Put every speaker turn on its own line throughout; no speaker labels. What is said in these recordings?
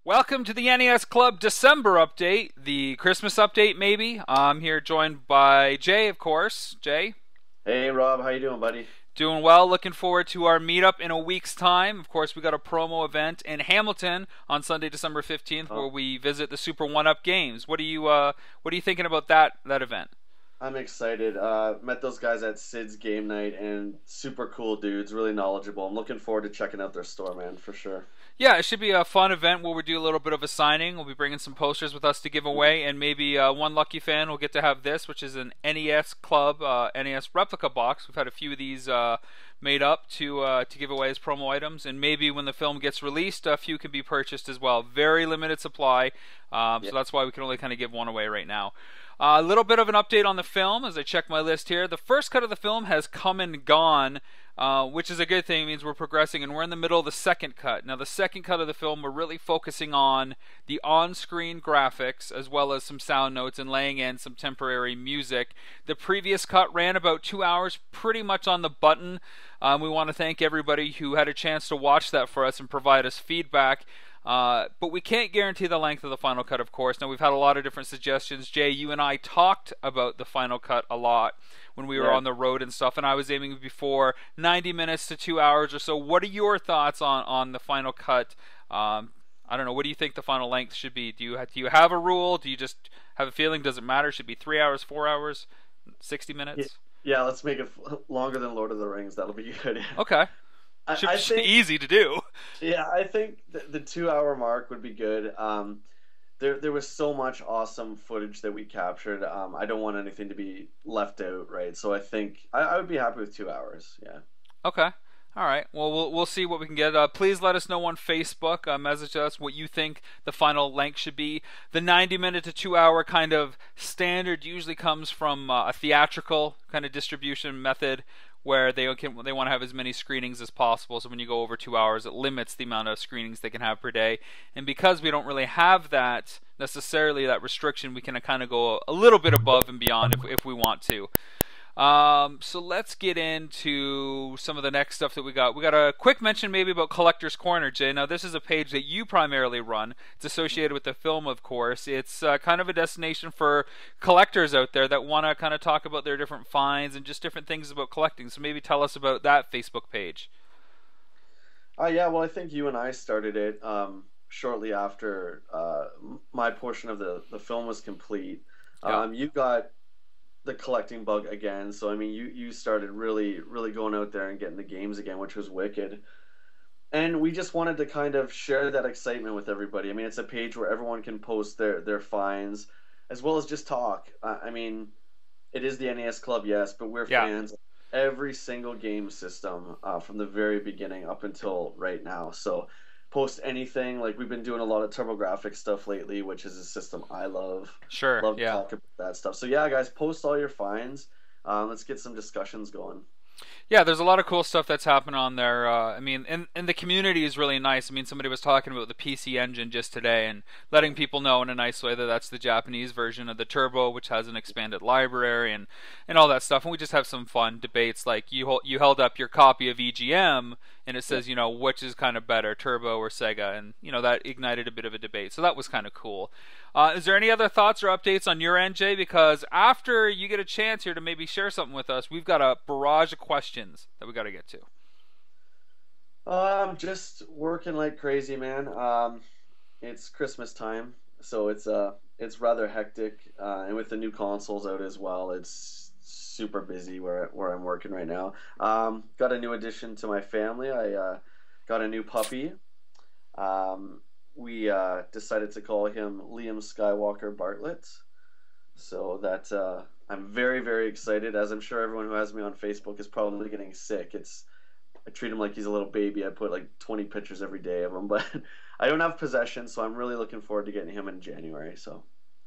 Welcome to the NES Club December update, the Christmas update maybe. I'm here joined by Jay, of course. Jay?
Hey Rob, how you doing, buddy?
Doing well, looking forward to our meetup in a week's time. Of course, we got a promo event in Hamilton on Sunday, December 15th where
Oh,
we visit the Super 1-Up games. What are you thinking about that event?
I'm excited. Met those guys at Sid's game night and super cool dudes, really knowledgeable. I'm looking forward to checking out their store, man, for sure.
Yeah, it should be a fun event where we do a little bit of a signing. We'll be bringing some posters with us to give away, and maybe one lucky fan will get to have this, which is an NES Club NES replica box. We've had a few of these made up to give away as promo items, and maybe when the film gets released, a few can be purchased as well. Very limited supply,
Yeah.
so that's why we can only kind of give one away right now. A little bit of an update on the film as I check my list here. The first cut of the film has come and gone, which is a good thing. It means we're progressing, and we're in the middle of the second cut. Now, the second cut of the film, we're really focusing on the on-screen graphics as well as some sound notes and laying in some temporary music. The previous cut ran about 2 hours, pretty much on the button. We want to thank everybody who had a chance to watch that for us and provide us feedback. But we can't guarantee the length of the final cut, of course. Now, we've had a lot of different suggestions. Jay, you and I talked about the final cut a lot when we were
Yeah.
on the road and stuff, and I was aiming before 90 minutes to 2 hours or so. What are your thoughts on the final cut? I don't know. What do you think the final length should be? Do you have a rule? Do you just have a feeling? Does it matter? Should it be 3 hours, 4 hours, 60
Yeah,
minutes?
yeah, let's make it longer than Lord of the Rings. That'll be good.
Okay.
I
Should be
think,
easy to do.
yeah, I think the 2 hour mark would be good. There was so much awesome footage that we captured. I don't want anything to be left out, right? So I think I would be happy with 2 hours. Yeah.
Okay. All right. Well, we'll see what we can get. Please let us know on Facebook. Message us what you think the final length should be. The 90-minute to 2 hour kind of standard usually comes from a theatrical kind of distribution method where they want to have as many screenings as possible. So when you go over 2 hours, it limits the amount of screenings they can have per day. And because we don't really have that necessarily that restriction, we can kind of go a little bit above and beyond if we want to. So let's get into some of the next stuff that we got. We got a quick mention maybe about Collector's Corner, Jay. Now, this is a page that you primarily run. It's associated with the film, of course. It's kind of a destination for collectors out there that want to kind of talk about their different finds and just different things about collecting. So maybe tell us about that Facebook page.
Yeah, well, I think you and I started it shortly after my portion of the film was complete.
Yeah.
You got the collecting bug again, so I mean, you started really going out there and getting the games again, which was wicked. And we just wanted to kind of share that excitement with everybody. I mean, it's a page where everyone can post their finds as well as just talk. I mean, it is the NES Club, yes, but we're
Yeah.
fans of every single game system from the very beginning up until right now. So post anything. Like we've been doing a lot of TurboGrafx stuff lately, which is a system I love.
Sure.
Love to
Yeah.
talk about that stuff. So yeah, guys, post all your finds. Let's get some discussions going.
Yeah, there's a lot of cool stuff that's happening on there. I mean, and the community is really nice. I mean, somebody was talking about the PC Engine just today and letting people know in a nice way that that's the Japanese version of the Turbo, which has an expanded library and all that stuff. And we just have some fun debates. Like you held up your copy of EGM and it
Yeah.
says, which is kind of better, Turbo or Sega, and that ignited a bit of a debate. So that was kind of cool. Is there any other thoughts or updates on your end, Jay? Because after you get a chance here to maybe share something with us, we've got a barrage of questions that we got to get to.
Just working like crazy, man. It's Christmas time, so it's rather hectic. And with the new consoles out as well, it's super busy where I'm working right now. Got a new addition to my family. I got a new puppy. We decided to call him Liam Skywalker Bartlett. So that I'm very excited. As I'm sure everyone who has me on Facebook is probably getting sick. I treat him like he's a little baby. I put like 20 pictures every day of him, but I don't have possession, so I'm really looking forward to getting him in January. So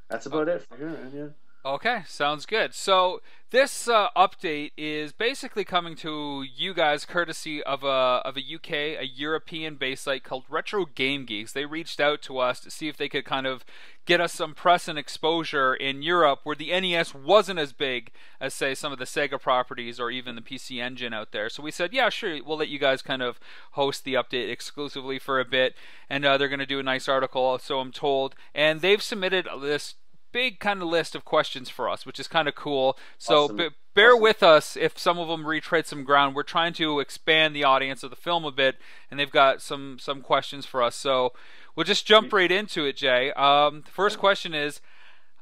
that's about it for here, man. Yeah.
Okay, sounds good. So this update is basically coming to you guys courtesy of a UK, a European-based site called Retro Game Geeks. They reached out to us to see if they could kind of get us some press and exposure in Europe, where the NES wasn't as big as, say, some of the Sega properties or even the PC Engine out there. So we said, yeah, sure, we'll let you guys kind of host the update exclusively for a bit, and they're going to do a nice article, so I'm told. And they've submitted this big kind of list of questions for us, which is kind of cool. So
Awesome.
bear
Awesome.
with us if some of them retread some ground. We're trying to expand the audience of the film a bit, and they've got some questions for us. So we'll just jump right into it, Jay. The first question is,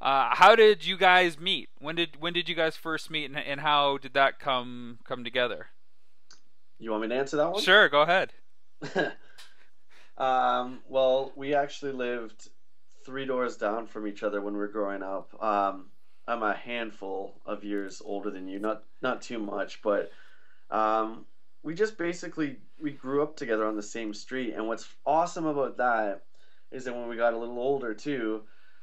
how did you guys meet? When did you guys first meet, and how did that come together?
You want me to answer that one?
Sure, go ahead.
Well, we actually lived three doors down from each other when we were growing up. I'm a handful of years older than you, not too much, but we just basically we grew up together on the same street. And what's awesome about that is that when we got a little older too,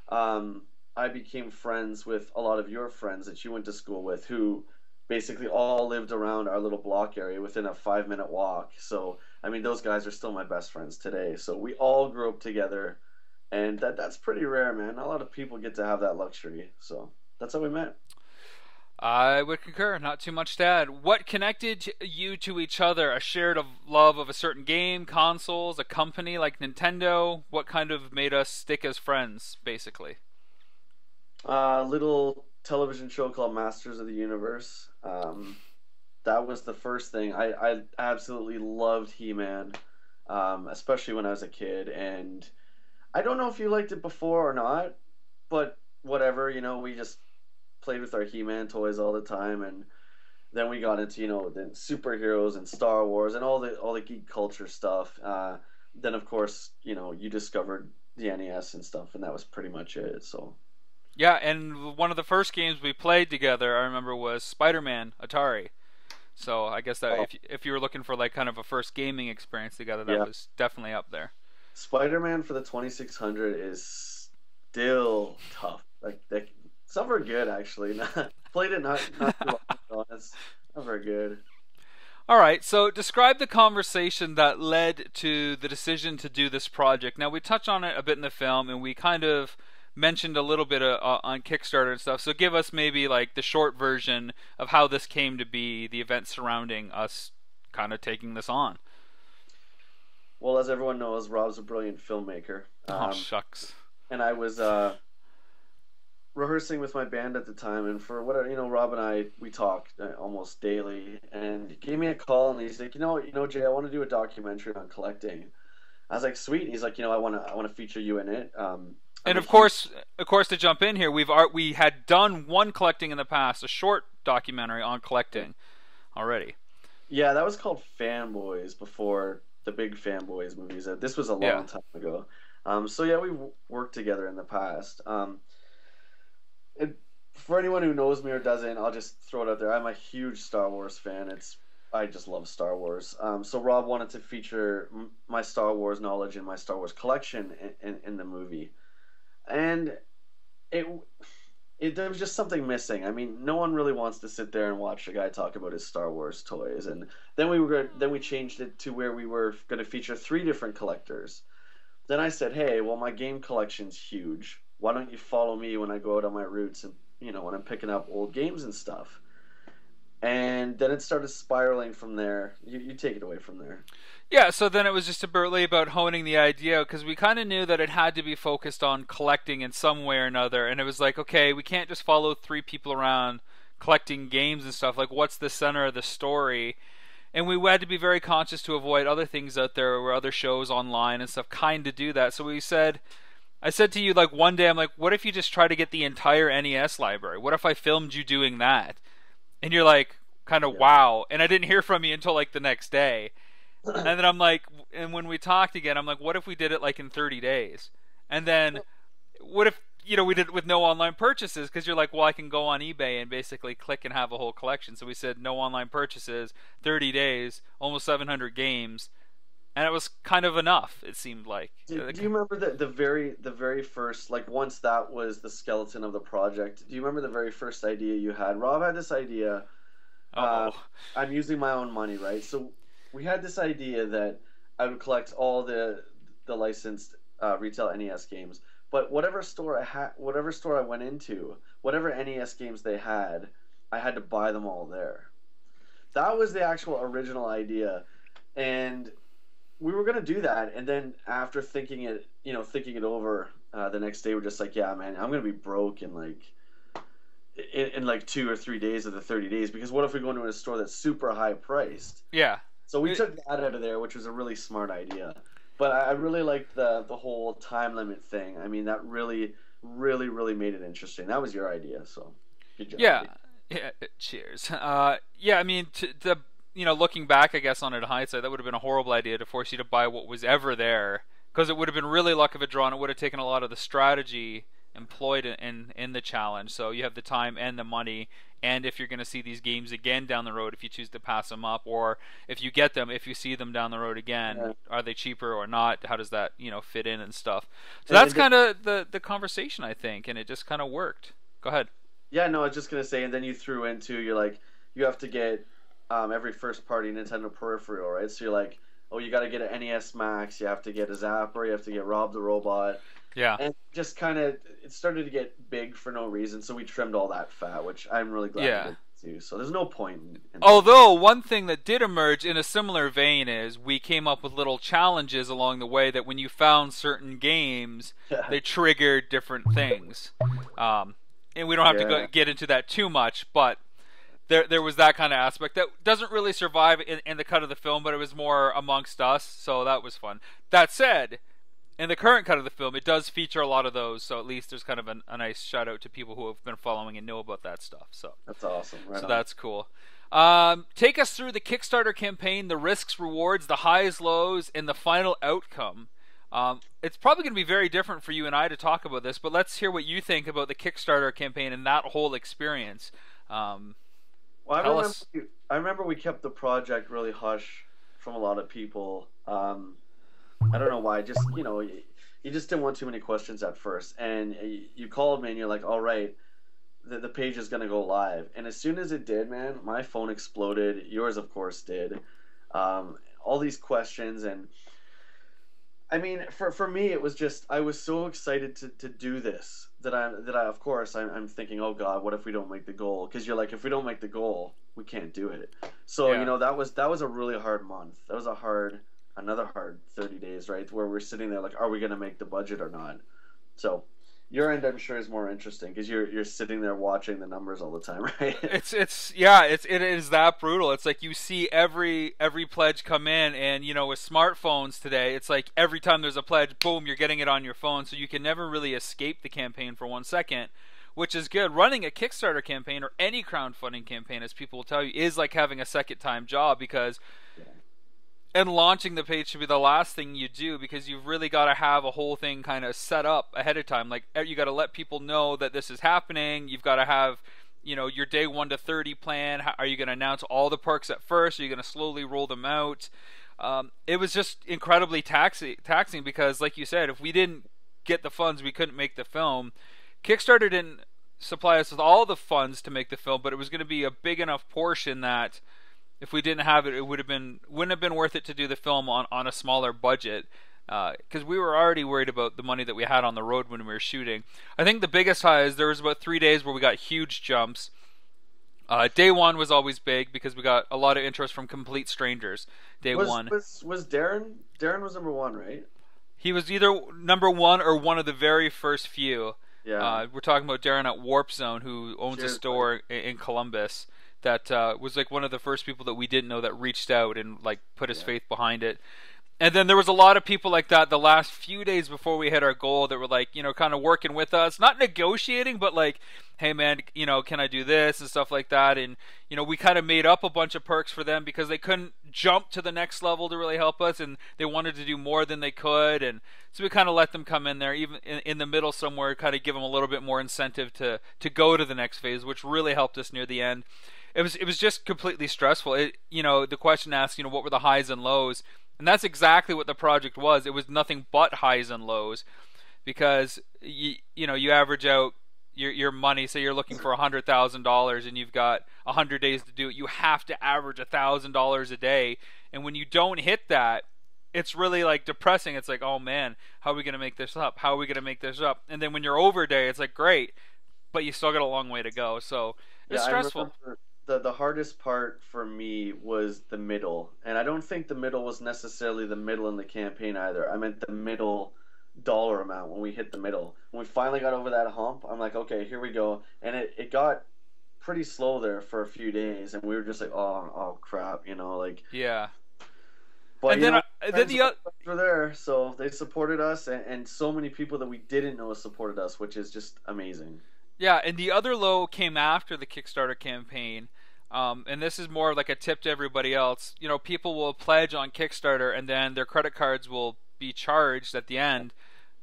I became friends with a lot of your friends that you went to school with, who basically all lived around our little block area within a 5 minute walk. So I mean, those guys are still my best friends today. So we all grew up together, and that's pretty rare, man. Not a lot of people get to have that luxury. So that's how we met.
I would concur. Not too much to add. What connected you to each other? A shared love of a certain game, consoles, a company like Nintendo? What kind of made us stick as friends, basically?
A little television show called Masters of the Universe. That was the first thing. I absolutely loved He-Man, especially when I was a kid. And I don't know if you liked it before or not, but whatever, we just played with our He-Man toys all the time, and then we got into the superheroes and Star Wars and all the geek culture stuff. Then of course you discovered the NES and stuff, and that was pretty much it. So
Yeah, and one of the first games we played together, I remember, was Spider-Man Atari. So I guess that
oh,
if you were looking for like kind of a first gaming experience together, that
yeah,
was definitely up there.
Spider-Man for the 2600 is still tough. Like some are good actually. Played it not too long ago. It's not very good.
All right, so describe the conversation that led to the decision to do this project. Now, we touch on it a bit in the film, and we kind of mentioned a little bit on Kickstarter and stuff. So give us maybe like the short version of how this came to be, the events surrounding us kind of taking this on.
Well, as everyone knows, Rob's a brilliant filmmaker,
Oh, shucks.
and I was rehearsing with my band at the time, and for whatever, Rob and I we talk almost daily, and he gave me a call, and he's like, Jay, I want to do a documentary on collecting. I was like, sweet. He's like, I want to feature you in it. I'm
And
a
of
huge
course, to jump in here, we had done one collecting in the past, a short documentary on collecting already.
Yeah, that was called Fanboys before the big Fanboys movies. This was a
Yeah.
long time ago. So yeah, we worked together in the past. For anyone who knows me or doesn't, I'll just throw it out there. I'm a huge Star Wars fan. I just love Star Wars. So Rob wanted to feature my Star Wars knowledge and my Star Wars collection in the movie, and it there was just something missing. I mean, no one really wants to sit there and watch a guy talk about his Star Wars toys. And then we changed it to where we were going to feature three different collectors. Then I said, hey, well, my game collection's huge. Why don't you follow me when I go out on my roots and when I'm picking up old games and stuff? And then it started spiraling from there. You take it away from there.
Yeah, so then it was just really about honing the idea because we kind of knew that it had to be focused on collecting in some way or another. And it was like, okay, we can't just follow three people around collecting games and stuff. Like, what's the center of the story? And we had to be very conscious to avoid other things out there or other shows online and stuff kind of do that. So I said to you, like, one day, I'm like, what if you just try to get the entire NES library? What if I filmed you doing that? And you're like, kind of,
Yeah.
wow. And I didn't hear from you until like the next day. And then I'm like, and when we talked again, I'm like, what if we did it like in 30 days? And then what if, we did it with no online purchases? Because you're like, well, I can go on eBay and basically click and have a whole collection. So we said no online purchases, 30 days, almost 700 games. and it was kind of enough. It seemed like.
Do you remember the very first, like, once that was the skeleton of the project? Do you remember the very first idea you had? Rob had this idea. Uh,
Oh,
I'm using my own money, right? So we had this idea that I would collect all the licensed retail NES games, but whatever store I went into, whatever NES games they had, I had to buy them all there. That was the actual original idea, and we were gonna do that. And then after thinking it over, the next day we're just like, yeah, man, I'm gonna be broke in like 2 or 3 days of the 30 days, because what if we go into a store that's super high priced?
yeah.
So we took that out of there, which was a really smart idea. But I really liked the whole time limit thing. I mean, that really, really, really made it interesting. That was your idea, so good job.
Yeah, yeah. Cheers. Yeah. I mean, looking back, I guess on it in hindsight, that would have been a horrible idea to force you to buy what was ever there, because it would have been really luck of a draw, and it would have taken a lot of the strategy employed in the challenge. So you have the time and the money, and if you're going to see these games again down the road, if you choose to pass them up, or if you get them, if you see them down the road again,
Yeah.
are they cheaper or not? How does that fit in and stuff? So
And,
that's
and the,
kind of the conversation, I think, and it just kind of worked. Go ahead.
yeah, no, I was just gonna say, and then you threw into, you're like, you have to get every first party Nintendo peripheral, right? So you're like, oh, you got to get an NES Max, you have to get a Zapper, you have to get Rob the Robot.
Yeah.
And just kind of, it started to get big for no reason, so we trimmed all that fat, which I'm really glad
Yeah.
we did too. So there's no point in
Although one thing that did emerge in a similar vein is we came up with little challenges along the way that when you found certain games,
yeah.
they triggered different things. And we don't have to
Yeah.
get into that too much, but there was that kind of aspect that doesn't really survive in the cut of the film, but it was more amongst us, so that was fun. That said, in the current cut of the film, it does feature a lot of those, so at least there's kind of a nice shout out to people who have been following and know about that stuff.
That's awesome. Right
So
on.
that's cool. Take us through the Kickstarter campaign, the risks, rewards, the highs, lows, and the final outcome. It's probably going to be very different for you and I to talk about this, but let's hear what you think about the Kickstarter campaign and that whole experience.
Well,
Tell us.
I remember we kept the project really hush from a lot of people. I don't know why. Just you just didn't want too many questions at first, and you called me and you're like, "All right, the page is gonna go live." And as soon as it did, man, my phone exploded. Yours, of course, did. All these questions, and I mean, for me, it was just, I was so excited to do this that I of course I'm thinking, oh God, what if we don't make the goal? Because you're like, if we don't make the goal, we can't do it. So
Yeah.
that was a really hard month. That was another hard 30 days, right? Where we're sitting there like, are we gonna make the budget or not? So your end, I'm sure, is more interesting because you're sitting there watching the numbers all the time, right?
It is that brutal. It's like you see every pledge come in, and with smartphones today, it's like every time there's a pledge, boom, you're getting it on your phone, so you can never really escape the campaign for 1 second, which is good. Running a Kickstarter campaign or any crowdfunding campaign, as people will tell you, is like having a second time job, because and launching the page should be the last thing you do, because you've really got to have a whole thing kind of set up ahead of time. Like, you got to let people know that this is happening. You've got to have, your day 1 to 30 plan. Are you going to announce all the perks at first? Are you going to slowly roll them out? It was just incredibly taxing because, like you said, if we didn't get the funds, we couldn't make the film. Kickstarter didn't supply us with all the funds to make the film, but it was going to be a big enough portion that if we didn't have it, it wouldn't have been worth it to do the film on a smaller budget, because we were already worried about the money that we had on the road when we were shooting. I think the biggest high is there was about 3 days where we got huge jumps. Day one was always big because we got a lot of interest from complete strangers. Day one.
Was Darren? Darren was number one, right?
He was either number one or one of the very first few.
Yeah.
We're talking about Darren at Warp Zone, who owns a
Cheers,
store in Columbus. That was like one of the first people that we didn't know that reached out and like put his faith behind it. And then there was a lot of people like that the last few days before we hit our goal that were like, kind of working with us, not negotiating, but like, hey man, can I do this and stuff like that. And, we kind of made up a bunch of perks for them because they couldn't jump to the next level to really help us, and they wanted to do more than they could. And so we kind of let them come in there, even in the middle somewhere, kind of give them a little bit more incentive to go to the next phase, which really helped us near the end. It was just completely stressful. The question asked, what were the highs and lows? And that's exactly what the project was. It was nothing but highs and lows because you average out your money. Say you're looking for $100,000 and you've got 100 days to do it. You have to average $1,000 a day, and when you don't hit that, it's really like depressing. It's like, oh man, how are we gonna make this up? How are we gonna make this up? And then when you're over a day, it's like great, but you still got a long way to go. So it's
Yeah, I
stressful.
remember the hardest part for me was the middle, and I don't think the middle was necessarily the middle in the campaign either. I meant the middle dollar amount when we hit the middle. When we finally got over that hump, I'm like, okay, here we go, and it got pretty slow there for a few days, and we were just like, oh crap, like.
Yeah.
But
And then
friends
the
were there, so they supported us, and so many people that we didn't know supported us, which is just amazing.
Yeah, and the other low came after the Kickstarter campaign. And this is more like a tip to everybody else. People will pledge on Kickstarter and then their credit cards will be charged at the end,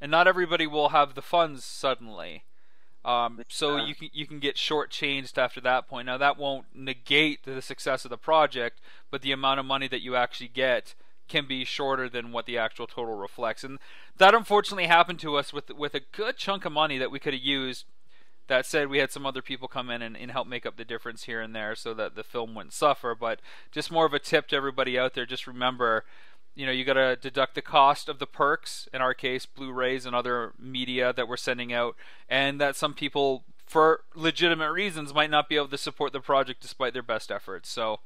and not everybody will have the funds suddenly. So
Yeah.
you can get shortchanged after that point. Now that won't negate the success of the project, but the amount of money that you actually get can be shorter than what the actual total reflects. And that unfortunately happened to us with a good chunk of money that we could have used. That said, we had some other people come in and help make up the difference here and there so that the film wouldn't suffer. But just more of a tip to everybody out there, just remember, you got to deduct the cost of the perks, in our case, Blu-rays and other media that we're sending out, and that some people, for legitimate reasons, might not be able to support the project despite their best efforts. So,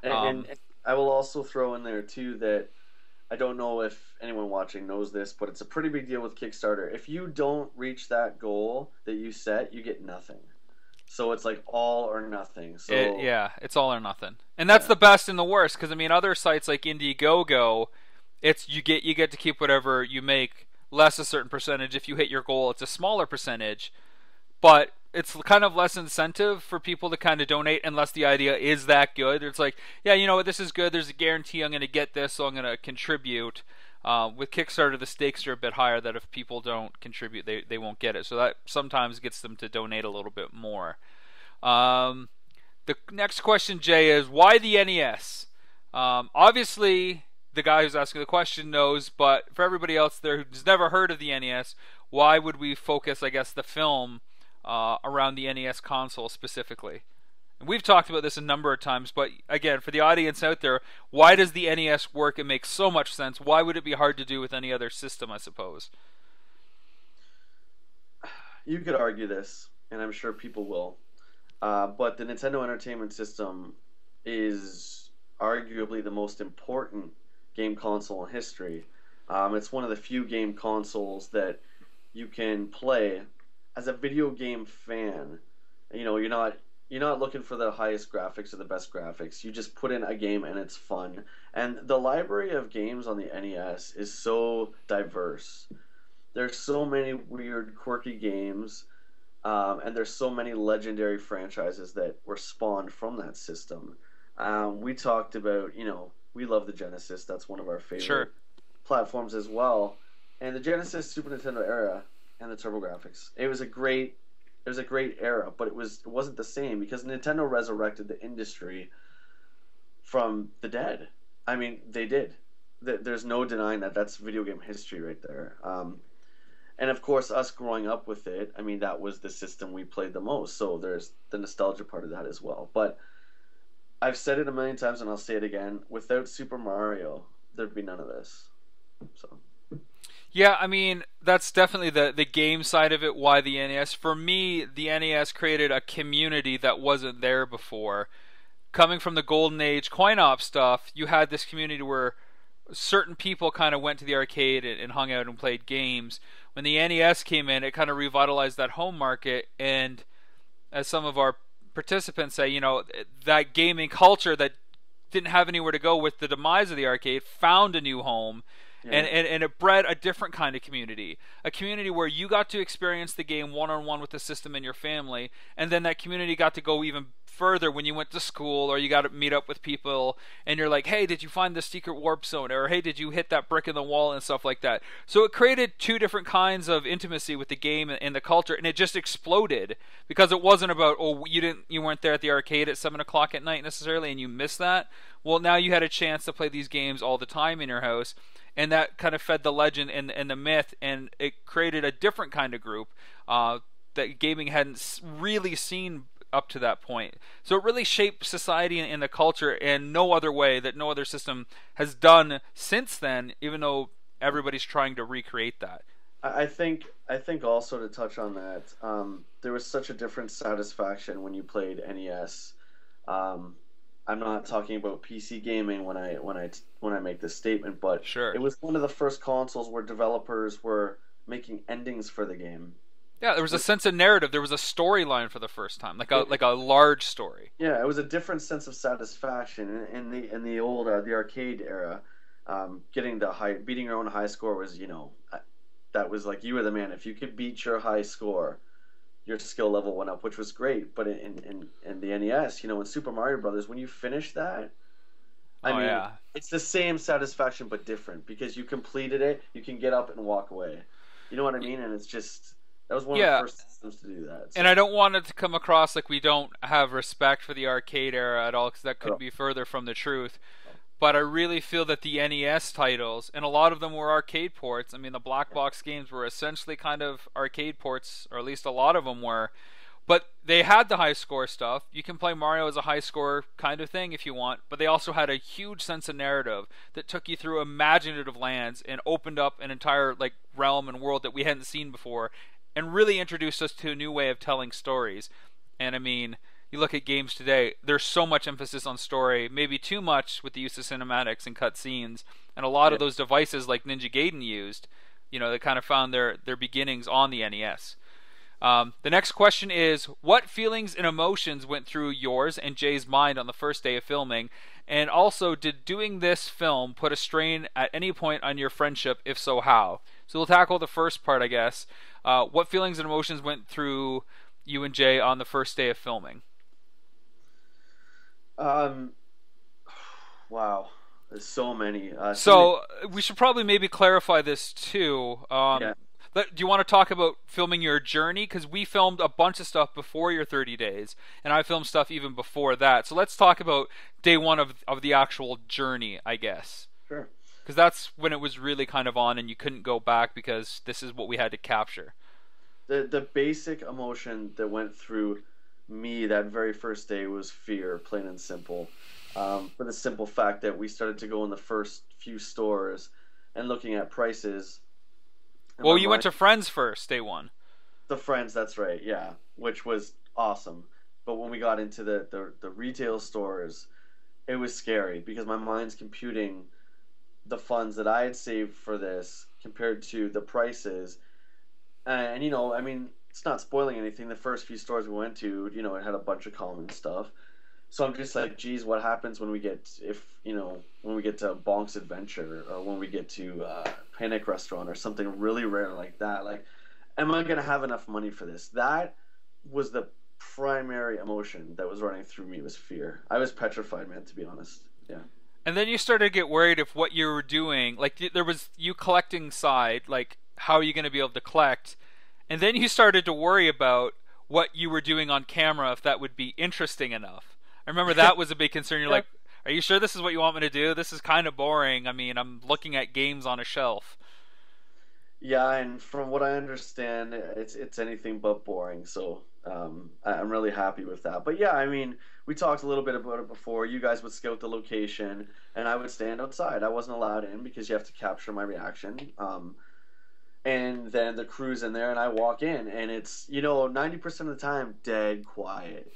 And I will also throw in there too that I don't know if anyone watching knows this, but it's a pretty big deal with Kickstarter. If you don't reach that goal that you set, you get nothing. So it's like all or nothing. So
yeah, it's all or nothing, and that's
yeah,
the best and the worst. Because I mean, other sites like Indiegogo, it's you get to keep whatever you make, less a certain percentage. If you hit your goal, it's a smaller percentage, but it's kind of less incentive for people to kind of donate unless the idea is that good. It's like, yeah, you know what, this is good. There's a guarantee I'm going to get this, so I'm going to contribute. With Kickstarter, the stakes are a bit higher that if people don't contribute, they won't get it. So that sometimes gets them to donate a little bit more. Um, the next question, Jay, is why the NES? Obviously, the guy who's asking the question knows, but for everybody else there who's never heard of the NES, why would we focus, I guess, the film around the NES console specifically? And we've talked about this a number of times, but again, for the audience out there, why does the NES work? It makes so much sense. Why would it be hard to do with any other system, I suppose?
you could argue this, and I'm sure people will. But the Nintendo Entertainment System is arguably the most important game console in history. It's one of the few game consoles that you can play as a video game fan. You're not looking for the highest graphics or the best graphics. You just put in a game and it's fun. And the library of games on the NES is so diverse. There's so many weird, quirky games, and there's so many legendary franchises that were spawned from that system. We talked about, we love the Genesis. That's one of our
Sure.
favorite platforms as well. And the Genesis, Super Nintendo era, and the TurboGrafx. It was a great era, but it wasn't the same because Nintendo resurrected the industry from the dead. I mean, they did. There's no denying that. That's video game history right there. And of course, us growing up with it, I mean, that was the system we played the most. So there's the nostalgia part of that as well. But I've said it a million times, and I'll say it again. Without Super Mario, there'd be none of this. So.
Yeah, I mean, that's definitely the game side of it, why the NES. For me, the NES created a community that wasn't there before. Coming from the Golden Age coin op stuff, you had this community where certain people kind of went to the arcade and hung out and played games. When the NES came in, it kind of revitalized that home market, and as some of our participants say, that gaming culture that didn't have anywhere to go with the demise of the arcade found a new home,
Yeah.
and it bred a different kind of community, a community where you got to experience the game one on one with the system and your family, and then that community got to go even further when you went to school or you got to meet up with people and you're like, hey, did you find the secret warp zone, or hey, did you hit that brick in the wall, and stuff like that. So it created two different kinds of intimacy with the game and the culture, and it just exploded because it wasn't about, oh, you weren't there at the arcade at 7 o'clock at night necessarily and you missed that. Well, now you had a chance to play these games all the time in your house, and that kind of fed the legend and the myth, and it created a different kind of group that gaming hadn't really seen up to that point. So it really shaped society and the culture in no other way that no other system has done since then, even though everybody's trying to recreate that.
I think also to touch on that, there was such a different satisfaction when you played NES. I'm not talking about PC gaming when I make this statement, but
Sure.
it was one of the first consoles where developers were making endings for the game.
Yeah, there was a sense of narrative. There was a storyline for the first time, like
It,
a large story.
yeah, it was a different sense of satisfaction in the old the arcade era. Beating your own high score was, that was like you were the man. If you could beat your high score, your skill level went up, which was great. But in the NES, in Super Mario Brothers, when you finish that, I
Oh
mean,
yeah.
it's the same satisfaction but different because you completed it. You can get up and walk away. You know what I mean? And it's just that was one of the
Yeah,
first systems to do that.
and
So,
I don't want it to come across like we don't have respect for the arcade era at all, because that couldn't
oh,
be further from the truth. But I really feel that the NES titles, and a lot of them were arcade ports. I mean, the black box games were essentially kind of arcade ports, or at least a lot of them were. But they had the high score stuff. You can play Mario as a high score kind of thing if you want, but they also had a huge sense of narrative that took you through imaginative lands and opened up an entire like realm and world that we hadn't seen before, and really introduced us to a new way of telling stories. And I mean, you look at games today, there's so much emphasis on story, maybe too much with the use of cinematics and cutscenes, and a lot
yeah.
of those devices like Ninja Gaiden used, they kind of found their beginnings on the NES. The next question is, what feelings and emotions went through yours and Jay's mind on the first day of filming? And also, did doing this film put a strain at any point on your friendship? If so, how? So we'll tackle the first part, I guess. What feelings and emotions went through you and Jay on the first day of filming?
Um, wow, there's so many. So many.
So we should probably maybe clarify this too.
Yeah.
Do you want to talk about filming your journey? Because we filmed a bunch of stuff before your 30 days, and I filmed stuff even before that. So let's talk about day one of the actual journey, I guess.
Sure.
Because that's when it was really kind of on, and you couldn't go back because this is what we had to capture.
The basic emotion that went through me that very first day was fear, plain and simple. For the simple fact that we started to go in the first few stores and looking at prices. And
Well,
my
you went
mind,
to Friends first, day one.
the Friends, that's right, yeah, which was awesome. But when we got into the retail stores, it was scary because my mind's computing the funds that I had saved for this compared to the prices. And I mean, it's not spoiling anything. The first few stores we went to, it had a bunch of common stuff. So I'm just like, geez, what happens when we get when we get to Bonk's Adventure or when we get to Panic Restaurant or something really rare like that? Like, am I gonna have enough money for this? That was the primary emotion that was running through me was fear. I was petrified, man, to be honest. Yeah.
And then you started to get worried if what you were doing, like there was you collecting side, like how are you going to be able to collect? And then you started to worry about what you were doing on camera, if that would be interesting enough. I remember that was a big concern. You're
Yeah.
like, are you sure this is what you want me to do? This is kind of boring. I mean, I'm looking at games on a shelf.
Yeah, and from what I understand, it's anything but boring. So I'm really happy with that. But yeah, I mean, we talked a little bit about it before. You guys would scout the location, and I would stand outside. I wasn't allowed in because you have to capture my reaction. And then the crew's in there, and I walk in, and it's 90% of the time dead quiet.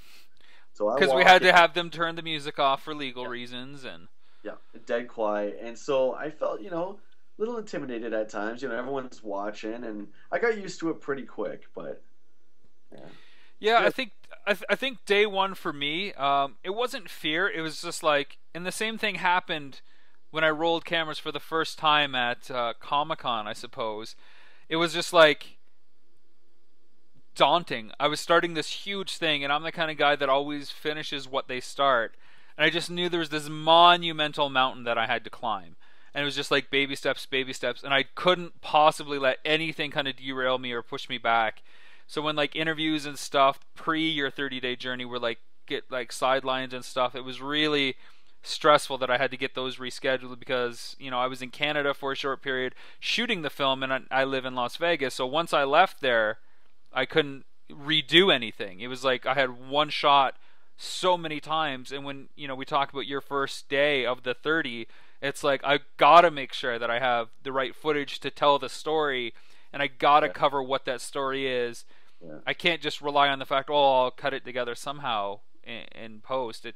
So I
Because we
walk
had to
in,
have them turn the music off for legal
yeah,
reasons. And
yeah, dead quiet, and so I felt a little intimidated at times. Everyone's watching, and I got used to it pretty quick. But yeah, it's
yeah, I
good.
think I think day one for me, it wasn't fear. It was just like, and the same thing happened when I rolled cameras for the first time at Comic-Con, I suppose, it was just like daunting. I was starting this huge thing, and I'm the kind of guy that always finishes what they start. And I just knew there was this monumental mountain that I had to climb. And it was just like baby steps, and I couldn't possibly let anything kind of derail me or push me back. So when like interviews and stuff pre your 30-day journey were like get like sidelines and stuff, it was really stressful that I had to get those rescheduled because I was in Canada for a short period shooting the film, and I live in Las Vegas. So once I left there, I couldn't redo anything. It was like I had one shot so many times, and when we talk about your first day of the 30, it's like I gotta make sure that I have the right footage to tell the story, and I gotta cover what that story is.
Yeah.
I can't just rely on the fact, I'll cut it together somehow in post.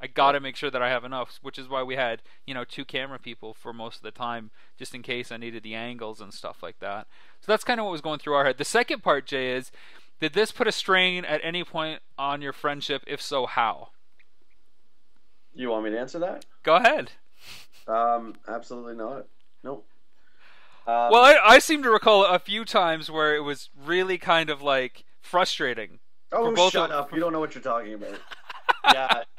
I gotta make sure that I have enough, which is why we had two camera people for most of the time, just in case I needed the angles and stuff like that. So that's kind of what was going through our head. The second part, Jay, is did this put a strain at any point on your friendship? If so, how?
You want me to answer that?
Go ahead.
Absolutely not. Nope.
Well, I seem to recall a few times where it was really kind of like frustrating.
Oh, shut up! You don't know what you're talking about.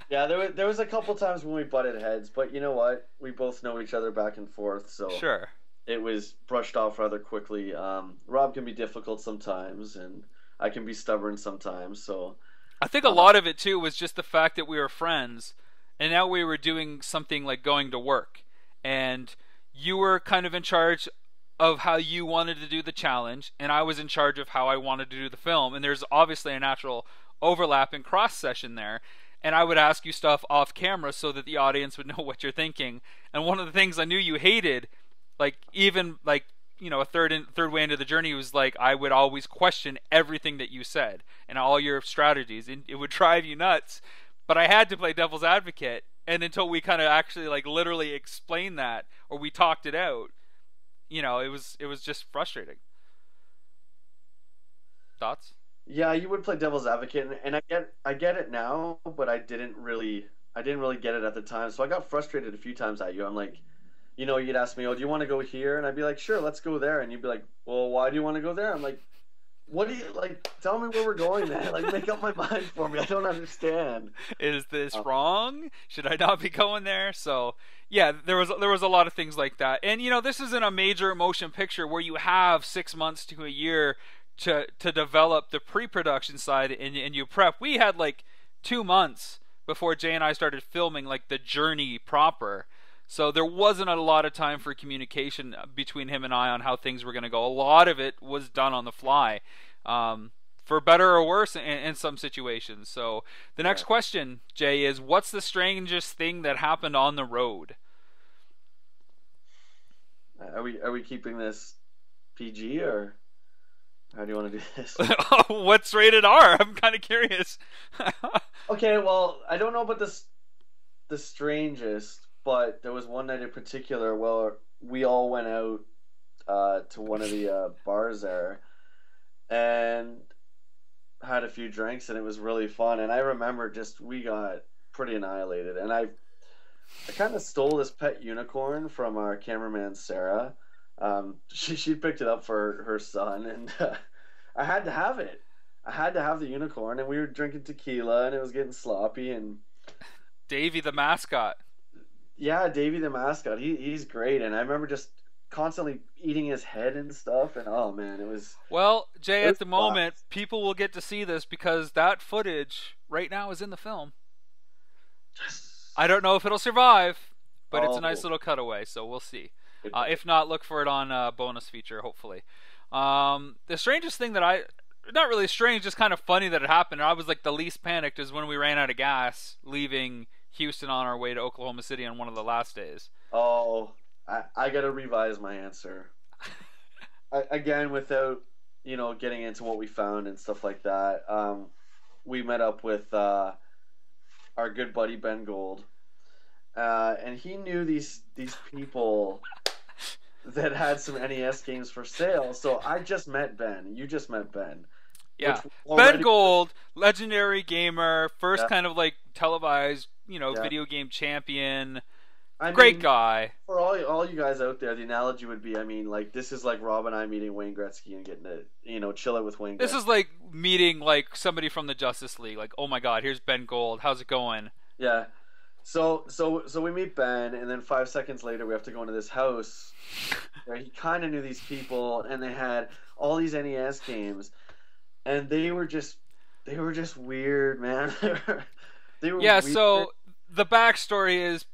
Yeah. There was a couple times when we butted heads, but you know what? We both know each other back and forth, so
sure.
It was brushed off rather quickly. Rob can be difficult sometimes, and I can be stubborn sometimes. So
I think a lot of it too was just the fact that we were friends, and now we were doing something like going to work, and you were kind of in charge of how you wanted to do the challenge, and I was in charge of how I wanted to do the film, and there's obviously a natural overlap and cross session there. And I would ask you stuff off camera so that the audience would know what you're thinking. And one of the things I knew you hated, like even like a third way into the journey, was like I would always question everything that you said and all your strategies, and it would drive you nuts. But I had to play devil's advocate, and until we kind of actually like literally explained that or we talked it out, it was just frustrating. Thoughts?
Yeah, you would play devil's advocate, and I get it now, but I didn't really get it at the time. So I got frustrated a few times at you. I'm like, you'd ask me, "Oh, do you want to go here?" And I'd be like, "Sure, let's go there." And you'd be like, "Well, why do you want to go there?" I'm like, "What do you like? Tell me where we're going, man. Like, make up my mind for me. I don't understand.
Is this wrong? Should I not be going there?" So yeah, there was a lot of things like that. And this isn't a major motion picture where you have 6 months to a year to develop the pre-production side and you prep. We had like 2 months before Jay and I started filming like the journey proper. So there wasn't a lot of time for communication between him and I on how things were going to go. A lot of it was done on the fly, for better or worse in some situations. So the next question, Jay, is what's the strangest thing that happened on the road?
Are we keeping this PG, or how do you want to do this?
What's rated R? I'm kind of curious.
Okay, well, I don't know about the strangest, but there was one night in particular where we all went out to one of the bars there and had a few drinks, and it was really fun. And I remember we got pretty annihilated, and I kind of stole this pet unicorn from our cameraman Sarah. She picked it up for her son, and I had to have it. I had to have the unicorn, and we were drinking tequila, and it was getting sloppy. And
Davey the mascot.
Yeah, Davey the mascot. He's great, and I remember just constantly eating his head and stuff. And oh man, it was.
Well, Jay, at the moment, people will get to see this because that footage right now is in the film. I don't know if it'll survive, but it's a nice little cutaway, so we'll see. If not, look for it on a bonus feature, hopefully. The strangest thing that not really strange, just kind of funny that it happened, and I was like the least panicked, is when we ran out of gas leaving Houston on our way to Oklahoma City on one of the last days.
Oh, I gotta revise my answer. Again, without getting into what we found and stuff like that. We met up with our good buddy Ben Gold, and he knew these people that had some NES games for sale. So I just met Ben. You just met Ben.
Yeah, Ben Gold, legendary gamer, first kind of like televised, video game champion,
I
Great
mean,
guy.
for all you guys out there, the analogy would be, I mean, like this is like Rob and I meeting Wayne Gretzky and getting to chill it with Wayne
This is
Gretzky.
like meeting like somebody from the Justice League. Like, oh my God, here's Ben Gold. How's it going?
Yeah. So we meet Ben, and then 5 seconds later we have to go into this house where he kind of knew these people, and they had all these NES games, and they were just weird, man. They were
Yeah.
weird.
So the backstory is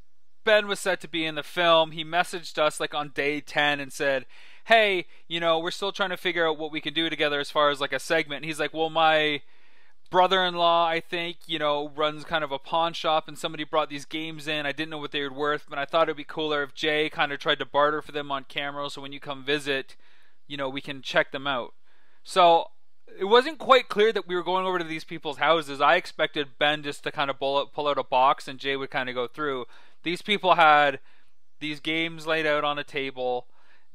Ben was set to be in the film. He messaged us like on day 10 and said, "Hey, we're still trying to figure out what we can do together as far as like a segment." And he's like, "Well, my brother-in-law, I think, runs kind of a pawn shop, and somebody brought these games in. I didn't know what they were worth, but I thought it'd be cooler if Jay kind of tried to barter for them on camera, so when you come visit, we can check them out." So it wasn't quite clear that we were going over to these people's houses. I expected Ben just to kind of pull out a box and Jay would kind of go through. These people had these games laid out on a table,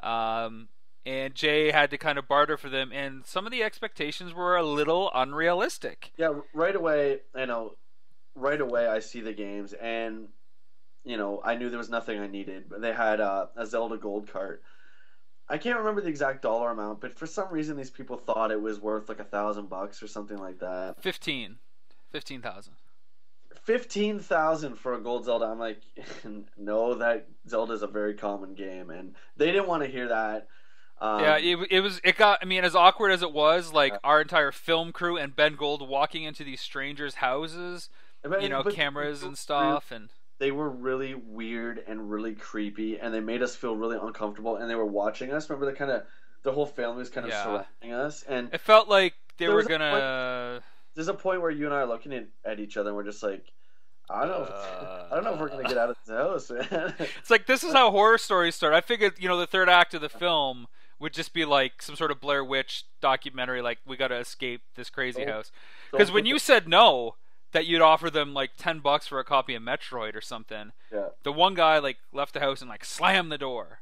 and Jay had to kind of barter for them, and some of the expectations were a little unrealistic.
Yeah, right away, right away I see the games, and I knew there was nothing I needed. But they had a Zelda Gold cart. I can't remember the exact dollar amount, but for some reason these people thought it was worth like $1,000 or something like that.
15,000.
15,000 for a gold Zelda. I'm like, no, that Zelda is a very common game, and they didn't want to hear that.
Yeah,
Um,
it got, I mean, as awkward as it was, like
yeah.
our entire film crew and Ben Gold walking into these strangers' houses,
but
cameras and stuff, and
they were really weird and really creepy, and they made us feel really uncomfortable. And they were watching us. Remember, the whole family was kind of
yeah,
surrounding us, and
it felt like they
there
were
was a point.
gonna.
There's a point where you and I are looking at each other, and we're just like, I don't know, I don't know if we're gonna get
Uh,
out of this house, man.
it's like this is how horror stories start. I figured, the third act of the film would just be like some sort of Blair Witch documentary, like we got to escape this crazy
don't
house. Because
don't
when
put
you
the
said no, that you'd offer them like $10 for a copy of Metroid or something,
yeah.
the one guy like left the house and like slammed the door.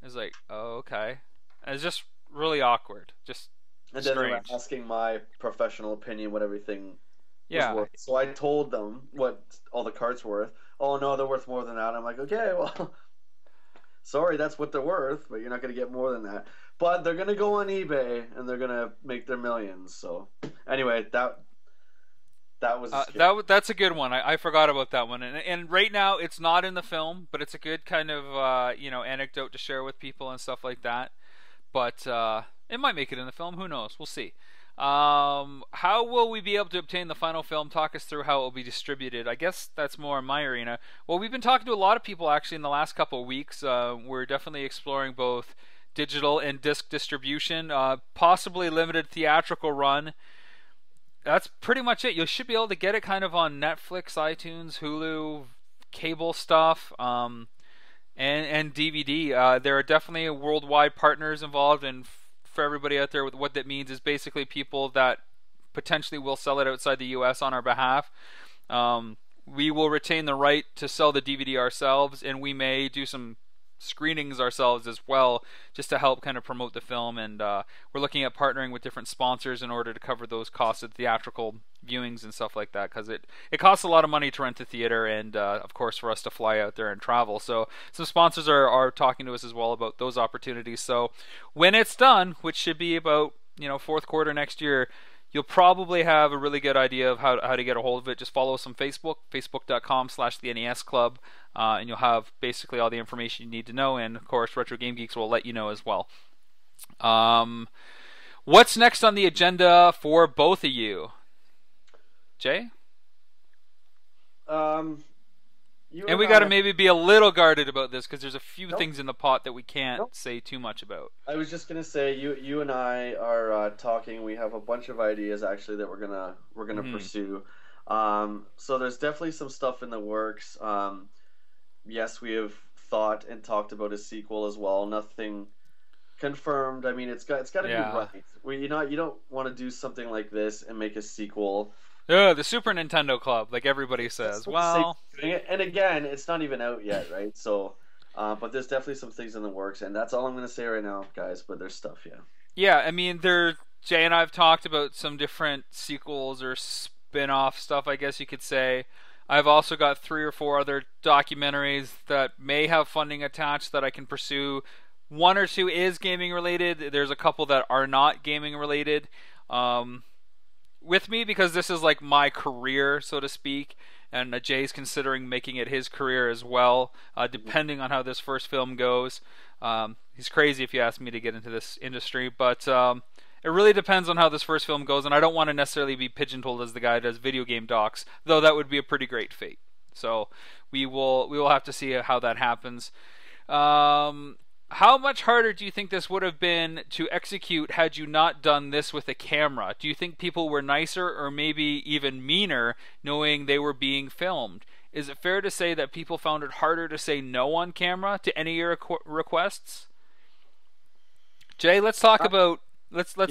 It was like, oh, okay. And it's just really awkward, just
And then they were
strange.
asking my professional opinion what everything was
Yeah,
worth. So I told them what all the carts were worth. Oh no, they're worth more than that. I'm like, okay, well, sorry, that's what they're worth, but you're not going to get more than that. But they're going to go on eBay and they're going to make their millions. So anyway, that was a scare.
that's a good one. I forgot about that one, and right now it's not in the film, but it's a good kind of anecdote to share with people and stuff like that. But it might make it in the film. Who knows? We'll see. How will we be able to obtain the final film? Talk us through how it will be distributed. I guess that's more in my arena. Well, we've been talking to a lot of people actually in the last couple of weeks. We're definitely exploring both digital and disc distribution, possibly limited theatrical run. That's pretty much it. You should be able to get it kind of on Netflix, iTunes, Hulu, cable stuff. And DVD. There are definitely worldwide partners involved, and for everybody out there, what that means is basically people that potentially will sell it outside the U.S. on our behalf. We will retain the right to sell the DVD ourselves, and we may do some screenings ourselves as well, just to help kind of promote the film. And we're looking at partnering with different sponsors in order to cover those costs of theatrical viewings and stuff like that, because it costs a lot of money to rent a theater, and of course for us to fly out there and travel. So some sponsors are talking to us as well about those opportunities. So when it's done, which should be about fourth quarter next year, you'll probably have a really good idea of how to get a hold of it. Just follow us on Facebook, facebook.com/the NES Club, and you'll have basically all the information you need to know. And of course, Retro Game Geeks will let you know as well. What's next on the agenda for both of you, Jay?
Um, you
And
and
we got to
I.
maybe be a little guarded about this because there's a few
Nope,
things in the pot that we can't
nope.
say too much about.
I was just gonna say you and I are talking. We have a bunch of ideas actually that we're gonna
Hmm.
pursue. So there's definitely some stuff in the works. Yes, we have thought and talked about a sequel as well. Nothing confirmed. I mean, it's got to be
Yeah.
right. You don't want to do something like this and make a sequel.
The Super Nintendo Club, like everybody
That's
says.
what the Satan's
Well,
doing it. And again, it's not even out yet, right? So, but there's definitely some things in the works, and that's all I'm gonna say right now, guys. But there's stuff, yeah.
yeah, I mean, Jay and I have talked about some different sequels or spin-off stuff, I guess you could say. I've also got 3 or 4 other documentaries that may have funding attached that I can pursue. One or two is gaming related. There's a couple that are not gaming related. Um, with me because this is like my career, so to speak, and Jay's considering making it his career as well, depending on how this first film goes. He's crazy if you ask me to get into this industry, but it really depends on how this first film goes, and I don't want to necessarily be pigeonholed as the guy who does video game docs, though that would be a pretty great fate. So we will have to see how that happens. Um, how much harder do you think this would have been to execute had you not done this with a camera? Do you think people were nicer or maybe even meaner knowing they were being filmed? Is it fair to say that people found it harder to say no on camera to any of your requests? Jay, let's
Yeah,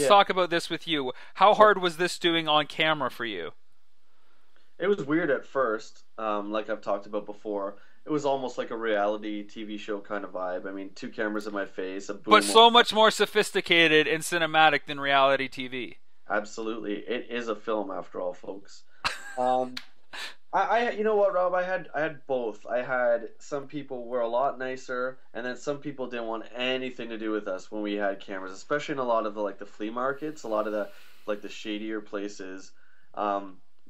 talk about this with you. How hard was this doing on camera for you?
it was weird at first. Like I've talked about before, it was almost like a reality TV show kind of vibe. I mean, two cameras in my face, a
But
boom.
so much more sophisticated and cinematic than reality TV.
Absolutely, it is a film after all, folks. Um, you know what, Rob? I had both. I had some people were a lot nicer, and then some people didn't want anything to do with us when we had cameras, especially in a lot of the like the flea markets, a lot of the like the shadier places.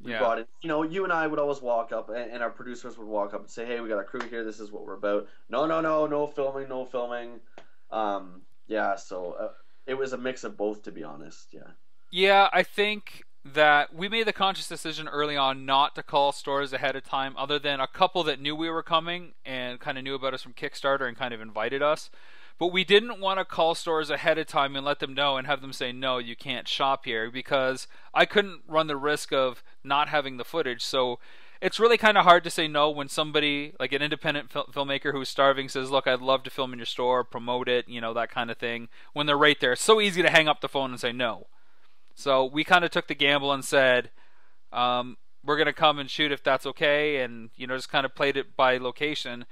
We
Yeah.
brought in, you and I would always walk up, and our producers would walk up and say, "Hey, we got a crew here. This is what we're about." No, no, no, no filming, no filming. Yeah, so it was a mix of both, to be honest. Yeah.
Yeah, I think that we made the conscious decision early on not to call stores ahead of time, other than a couple that knew we were coming and kind of knew about us from Kickstarter and kind of invited us. But we didn't want to call stores ahead of time and let them know and have them say, no, you can't shop here, because I couldn't run the risk of not having the footage. So it's really kind of hard to say no when somebody, like an independent filmmaker who's starving, says, look, I'd love to film in your store, promote it, that kind of thing. When they're right there, it's so easy to hang up the phone and say no. So we kind of took the gamble and said, we're going to come and shoot if that's okay, and just kind of played it by location.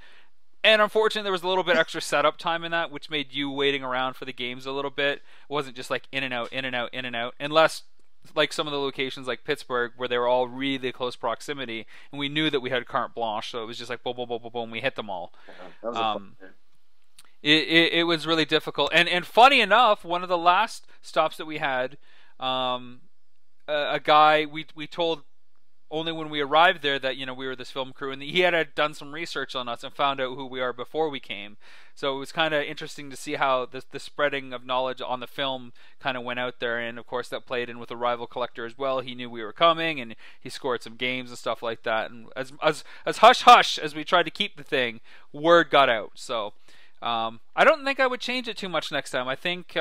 And unfortunately, there was a little bit extra setup time in that, which made you waiting around for the games a little bit. It wasn't just like in and out, in and out, in and out, unless like some of the locations like Pittsburgh where they were all really close proximity, and we knew that we had carte blanche, so it was just like boom, boom, boom, boom, boom, we hit them all.
Yeah, that was a fun
Um,
day.
it was really difficult, and funny enough, one of the last stops that we had, um, a guy we told only when we arrived there that we were this film crew, and he had done some research on us and found out who we are before we came. So it was kind of interesting to see how the spreading of knowledge on the film kind of went out there, and of course that played in with a rival collector as well. He knew we were coming, and he scored some games and stuff like that. And as hush hush as we tried to keep the thing, word got out. So I don't think I would change it too much next time. I think.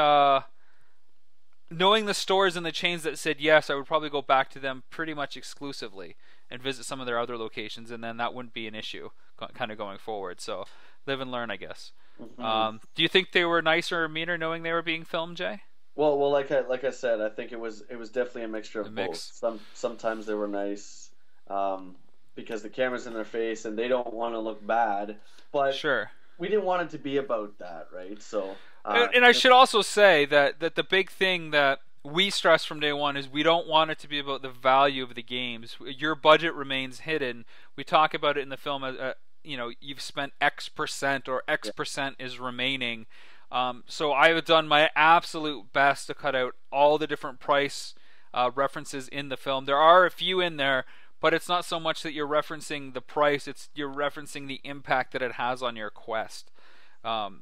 Knowing the stores and the chains that said yes, I would probably go back to them pretty much exclusively and visit some of their other locations, and then that wouldn't be an issue kind of going forward. So live and learn, I guess.
Hmm.
Do you think they were nicer or meaner knowing they were being filmed, Jay?
Well, like I said, I think it was definitely a mixture
A
of both.
mix.
Sometimes they were nice, because the camera's in their face and they don't want to look bad, but
Sure.
we didn't want it to be about that, right? So,
And I should also say that the big thing that we stress from day one is we don't want it to be about the value of the games. Your budget remains hidden. We talk about it in the film as you've spent X percent or X
yeah,
percent is remaining. So I have done my absolute best to cut out all the different price references in the film. There are a few in there, but it's not so much that you're referencing the price; it's you're referencing the impact that it has on your quest.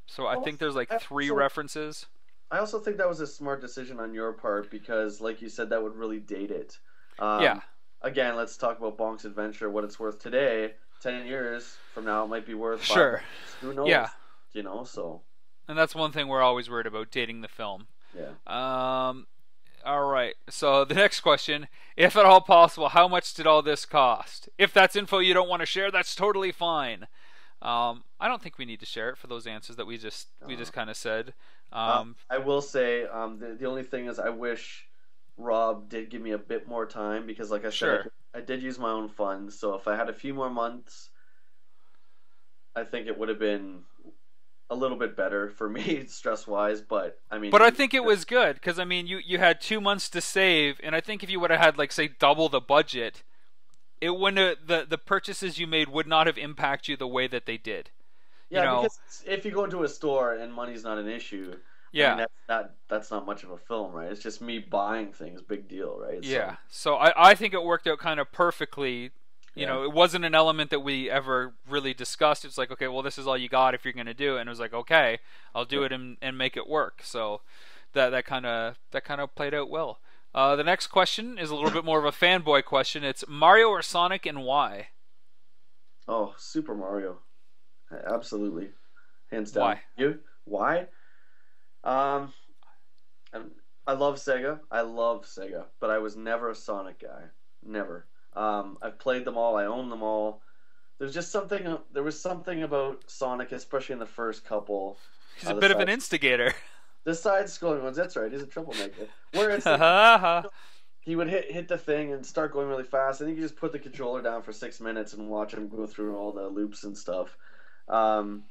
So I
well,
think there's like
I
three
also
references.
I also think that was a smart decision on your part because, like you said, that would really date it.
Yeah,
Um, Again, let's talk about Bonk's Adventure. What it's worth today, 10 years from now, it might be worth
sure.
$5. Who
Yeah,
knows? So
and that's one thing we're always worried about dating the film.
yeah.
Um, all right. So the next question, if at all possible, how much did all this cost? If that's info you don't want to share, that's totally fine. I don't think we need to share it for those answers that we just
Uh,
kind of said.
I will say, the only thing is, I wish Rob did give me a bit more time because, like I said,
Sure.
I did use my own funds. So if I had a few more months, I think it would have been a little bit better for me stress wise. But I mean,
But I think it was good because I mean you had 2 months to save, and I think if you would have had like say double the budget, it wouldn't the purchases you made would not have impacted you the way that they did. You
Yeah,
know,
because if you go into a store and money's not an issue, I mean
yeah.
that's not much of a film, right? It's just me buying things, big deal, right?
Yeah.
So
So I think it worked out kind of perfectly. You
yeah,
know, it wasn't an element that we ever really discussed. It's like, okay, well, this is all you got if you're going to do it. And it was like, okay, I'll do
yeah.
it and make it work. So that kind of played out well. The next question is a little bit more of a fanboy question. It's Mario or Sonic and why?
Oh, Super Mario, absolutely, hands down.
Why?
You? Why? Um, I'm- I love Sega. I love Sega, but I was never a Sonic guy. Never. I've played them all. I own them all. There's just something. There was something about Sonic, especially in the first couple.
He's a
The
bit of an
side,
instigator.
the side-scrolling ones. That's right. He's a troublemaker. Where it's like
Ha
he would hit the thing and start going really fast. I think you just put the controller down for 6 minutes and watch him go through all the loops and stuff. Um,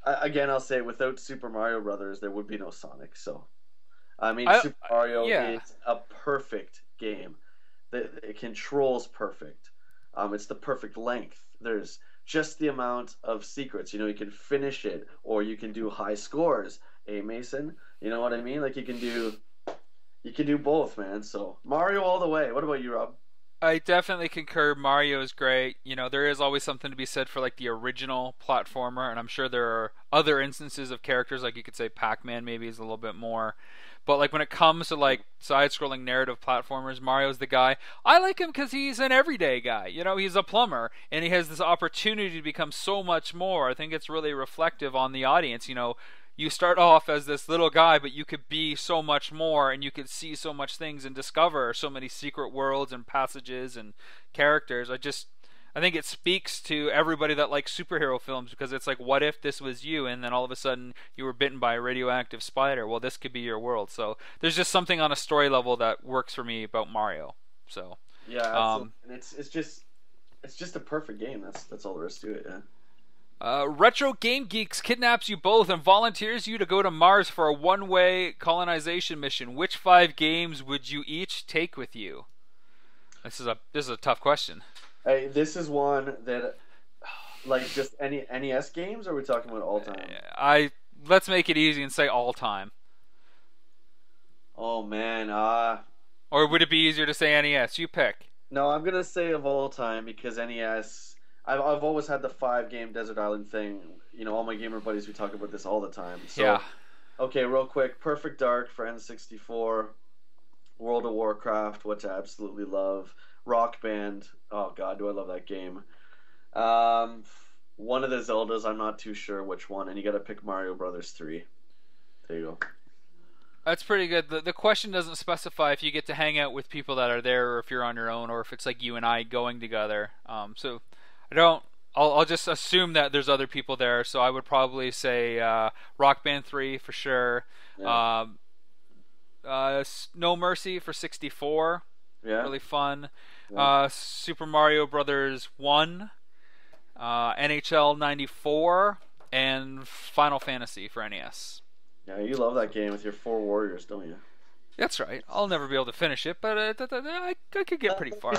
Again, I'll say without Super Mario Brothers, there would be no Sonic. So, I mean, Super Mario
Yeah.
is a perfect game. The controls perfect. It's the perfect length. There's just the amount of secrets. You know, you can finish it, or you can do high scores. Hey, Mason, you know what I mean? Like you can do both, man. So Mario all the way. What about you, Rob?
I definitely concur. Mario is great. You know, there is always something to be said for like the original platformer, and I'm sure there are other instances of characters like you could say Pac-Man maybe is a little bit more. But like when it comes to like side-scrolling narrative platformers, Mario's the guy. I like him because he's an everyday guy. You know, he's a plumber, and he has this opportunity to become so much more. I think it's really reflective on the audience. You know, you start off as this little guy, but you could be so much more, and you could see so much things and discover so many secret worlds and passages and characters. I think it speaks to everybody that likes superhero films because it's like, what if this was you, and then all of a sudden you were bitten by a radioactive spider? Well, this could be your world. So there's just something on a story level that works for me about Mario. So,
Yeah, absolutely.
um,
And it's just a perfect game. That's all there is to it. Yeah.
Retro Game Geeks kidnaps you both and volunteers you to go to Mars for a one-way colonization mission. Which 5 games would you each take with you? This is a tough question.
Hey, this is one that, like, just any NES games, or are we talking about all time?
I Let's make it easy and say all time.
Oh man,
Or would it be easier to say NES? You pick.
no, I'm gonna say of all time because NES. I've always had the 5 game Desert Island thing. You know, all my gamer buddies we talk about this all the time. So,
Yeah.
okay, real quick, Perfect Dark for N64, World of Warcraft, which I absolutely love, Rock Band. Oh God, do I love that game. Um, One of the Zeldas, I'm not too sure which one, and you got to pick Mario Brothers 3. There you go.
That's pretty good. The question doesn't specify if you get to hang out with people that are there or if you're on your own or if it's like you and I going together. So I don't. I'll just assume that there's other people there. So I would probably say Rock Band 3 for sure.
Yeah.
No Mercy for 64.
Yeah.
Really fun.
Yeah.
Super Mario Brothers 1. NHL 94. And Final Fantasy for NES.
Yeah, you love that game with your 4 warriors, don't you?
That's right. I'll never be able to finish it, but I could get pretty far.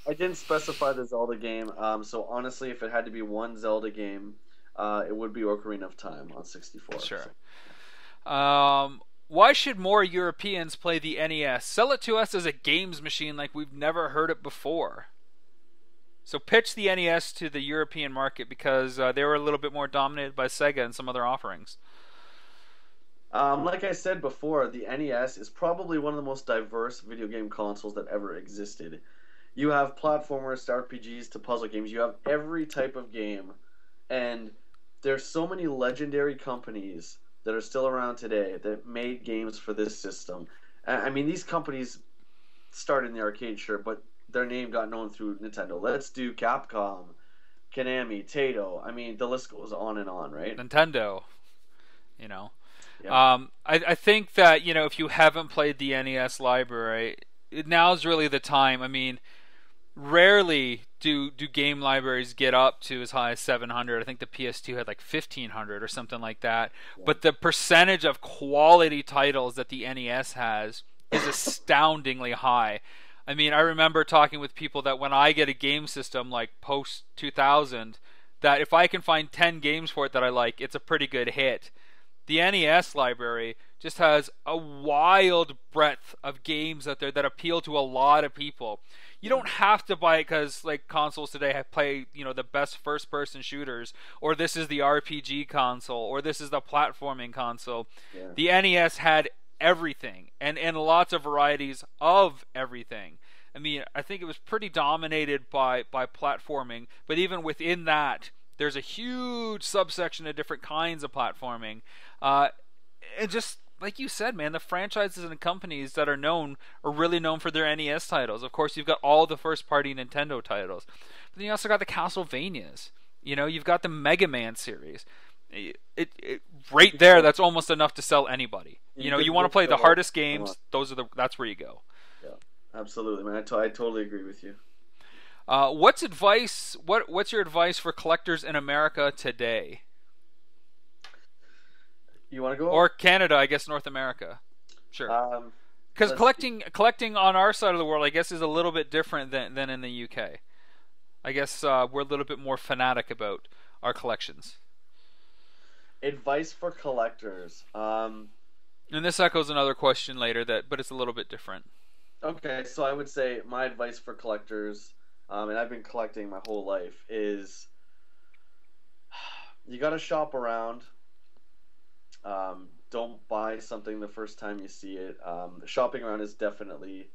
I didn't specify the Zelda game. So honestly, if it had to be one Zelda game, it would be Ocarina of Time on 64.
Sure.
So.
Why should more Europeans play the NES? Sell it to us as a games machine like we've never heard it before. So pitch the NES to the European market because they were a little bit more dominated by Sega and some other offerings.
Like I said before, the NES is probably one of the most diverse video game consoles that ever existed. You have platformers to RPGs to puzzle games. You have every type of game, and there's so many legendary companies that are still around today that made games for this system. I mean, these companies started in the arcade, sure, but their name got known through Nintendo. Let's do Capcom, Konami, Taito. I mean, the list goes on and on, right?
Nintendo, you know.
Yeah.
I think that, you know, if you haven't played the NES library, now's really the time. I mean, rarely do game libraries get up to as high as 700. I think the PS2 had like 1500 or something like that.
Yeah.
But the percentage of quality titles that the NES has is astoundingly high. I mean, I remember talking with people that when I get a game system like post 2000, that if I can find 10 games for it that I like, it's a pretty good hit. The NES library just has a wild breadth of games out there that appeal to a lot of people. You don't have to buy it because like consoles today play the best first person shooters, or this is the RPG console, or this is the platforming console.
Yeah.
The NES had everything and lots of varieties of everything. I mean, I think it was pretty dominated by platforming, but even within that, there's a huge subsection of different kinds of platforming. And just like you said, man, the franchises and companies that are really known for their NES titles. Of course, you've got all the first-party Nintendo titles, but then you also got the Castlevanias. You've got the Mega Man series. Right there, that's almost enough to sell anybody. You want to play the hardest games, that's where you go.
Yeah, absolutely, man. I totally agree with you.
What's your advice for collectors in America today?
You want to go?
Or Canada, I guess North America. Sure. Because collecting on our side of the world, I guess, is a little bit different than in the UK. I guess we're a little bit more fanatic about our collections.
Advice for collectors.
And this echoes another question later, but it's a little bit different.
Okay, so I would say my advice for collectors, and I've been collecting my whole life, is you got to shop around. Don't buy something the first time you see it. Shopping around is definitely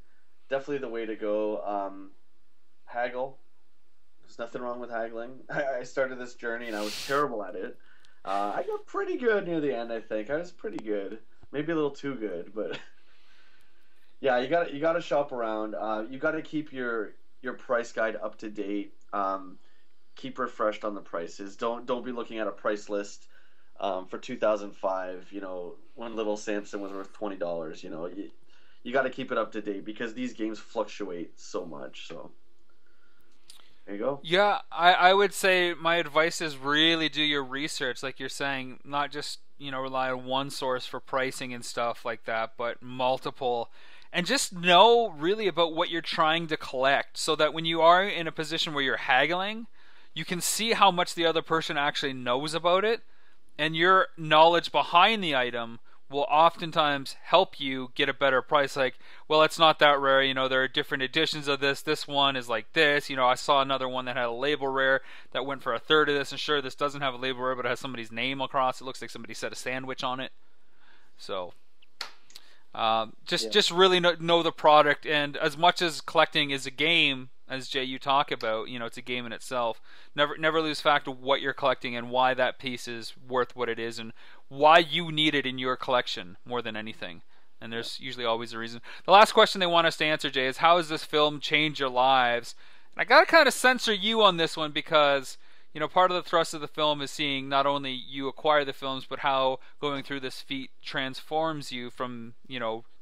the way to go. Haggle. There's nothing wrong with haggling. I started this journey and I was terrible at it. I got pretty good near the end, I think. I was pretty good. Maybe a little too good, but yeah, you got to shop around. You got to keep your price guide up to date. Keep refreshed on the prices. Don't be looking at a price list for 2005, when Little Samson was worth $20. You got to keep it up to date because these games fluctuate so much. So there you go.
Yeah, I would say my advice is really do your research, like you're saying, not just rely on one source for pricing and stuff like that, but multiple, and just know really about what you're trying to collect, so that when you are in a position where you're haggling, you can see how much the other person actually knows about it. And your knowledge behind the item will oftentimes help you get a better price. Like, well, it's not that rare. There are different editions of this. This one is like this. I saw another one that had a label rare that went for a third of this. And sure, this doesn't have a label rare, but it has somebody's name across. It looks like somebody set a sandwich on it. So, just really know the product. And as much as collecting is a game, as Jay, you talk about, it's a game in itself. Never lose fact of what you're collecting and why that piece is worth what it is and why you need it in your collection more than anything. And there's usually always a reason. The last question they want us to answer, Jay, is how has this film changed your lives? And I gotta kind of censor you on this one because part of the thrust of the film is seeing not only you acquire the films, but how going through this feat transforms you from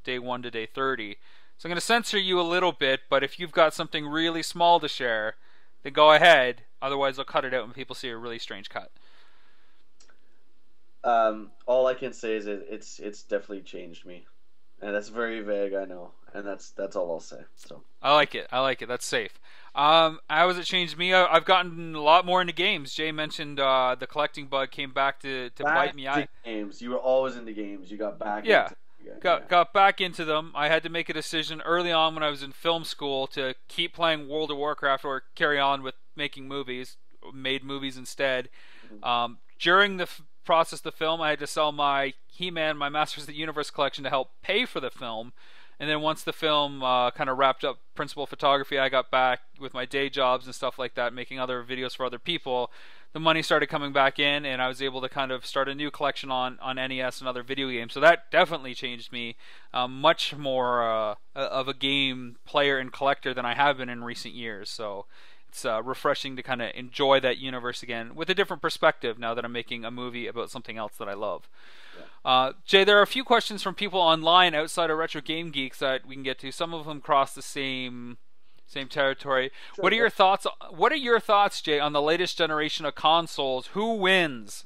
day 1 to day 30. So I'm going to censor you a little bit, but if you've got something really small to share, then go ahead. Otherwise, I'll cut it out when people see a really strange cut.
All I can say is it's definitely changed me, and that's very vague, I know, and that's all I'll say. So
I like it. That's safe. How has it changed me? I've gotten a lot more into games. Jay mentioned the collecting bug came back to bite me.
Games. You were always into games. You got back.
Yeah. Got back into them. I had to make a decision early on when I was in film school to keep playing World of Warcraft or carry on with making movies. Made movies instead. During the process of the film, I had to sell my He-Man, my Masters of the Universe collection to help pay for the film. And then once the film kind of wrapped up principal photography, I got back with my day jobs and stuff like that, making other videos for other people. The money started coming back in, and I was able to kind of start a new collection on NES and other video games. So that definitely changed me. Much more of a game player and collector than I have been in recent years. So it's refreshing to kind of enjoy that universe again with a different perspective now that I'm making a movie about something else that I love. Yeah. Jay, there are a few questions from people online outside of Retro Game Geeks that we can get to. Some of them cross the same territory. Sure, what are your thoughts? What are your thoughts, Jay, on the latest generation of consoles? Who wins?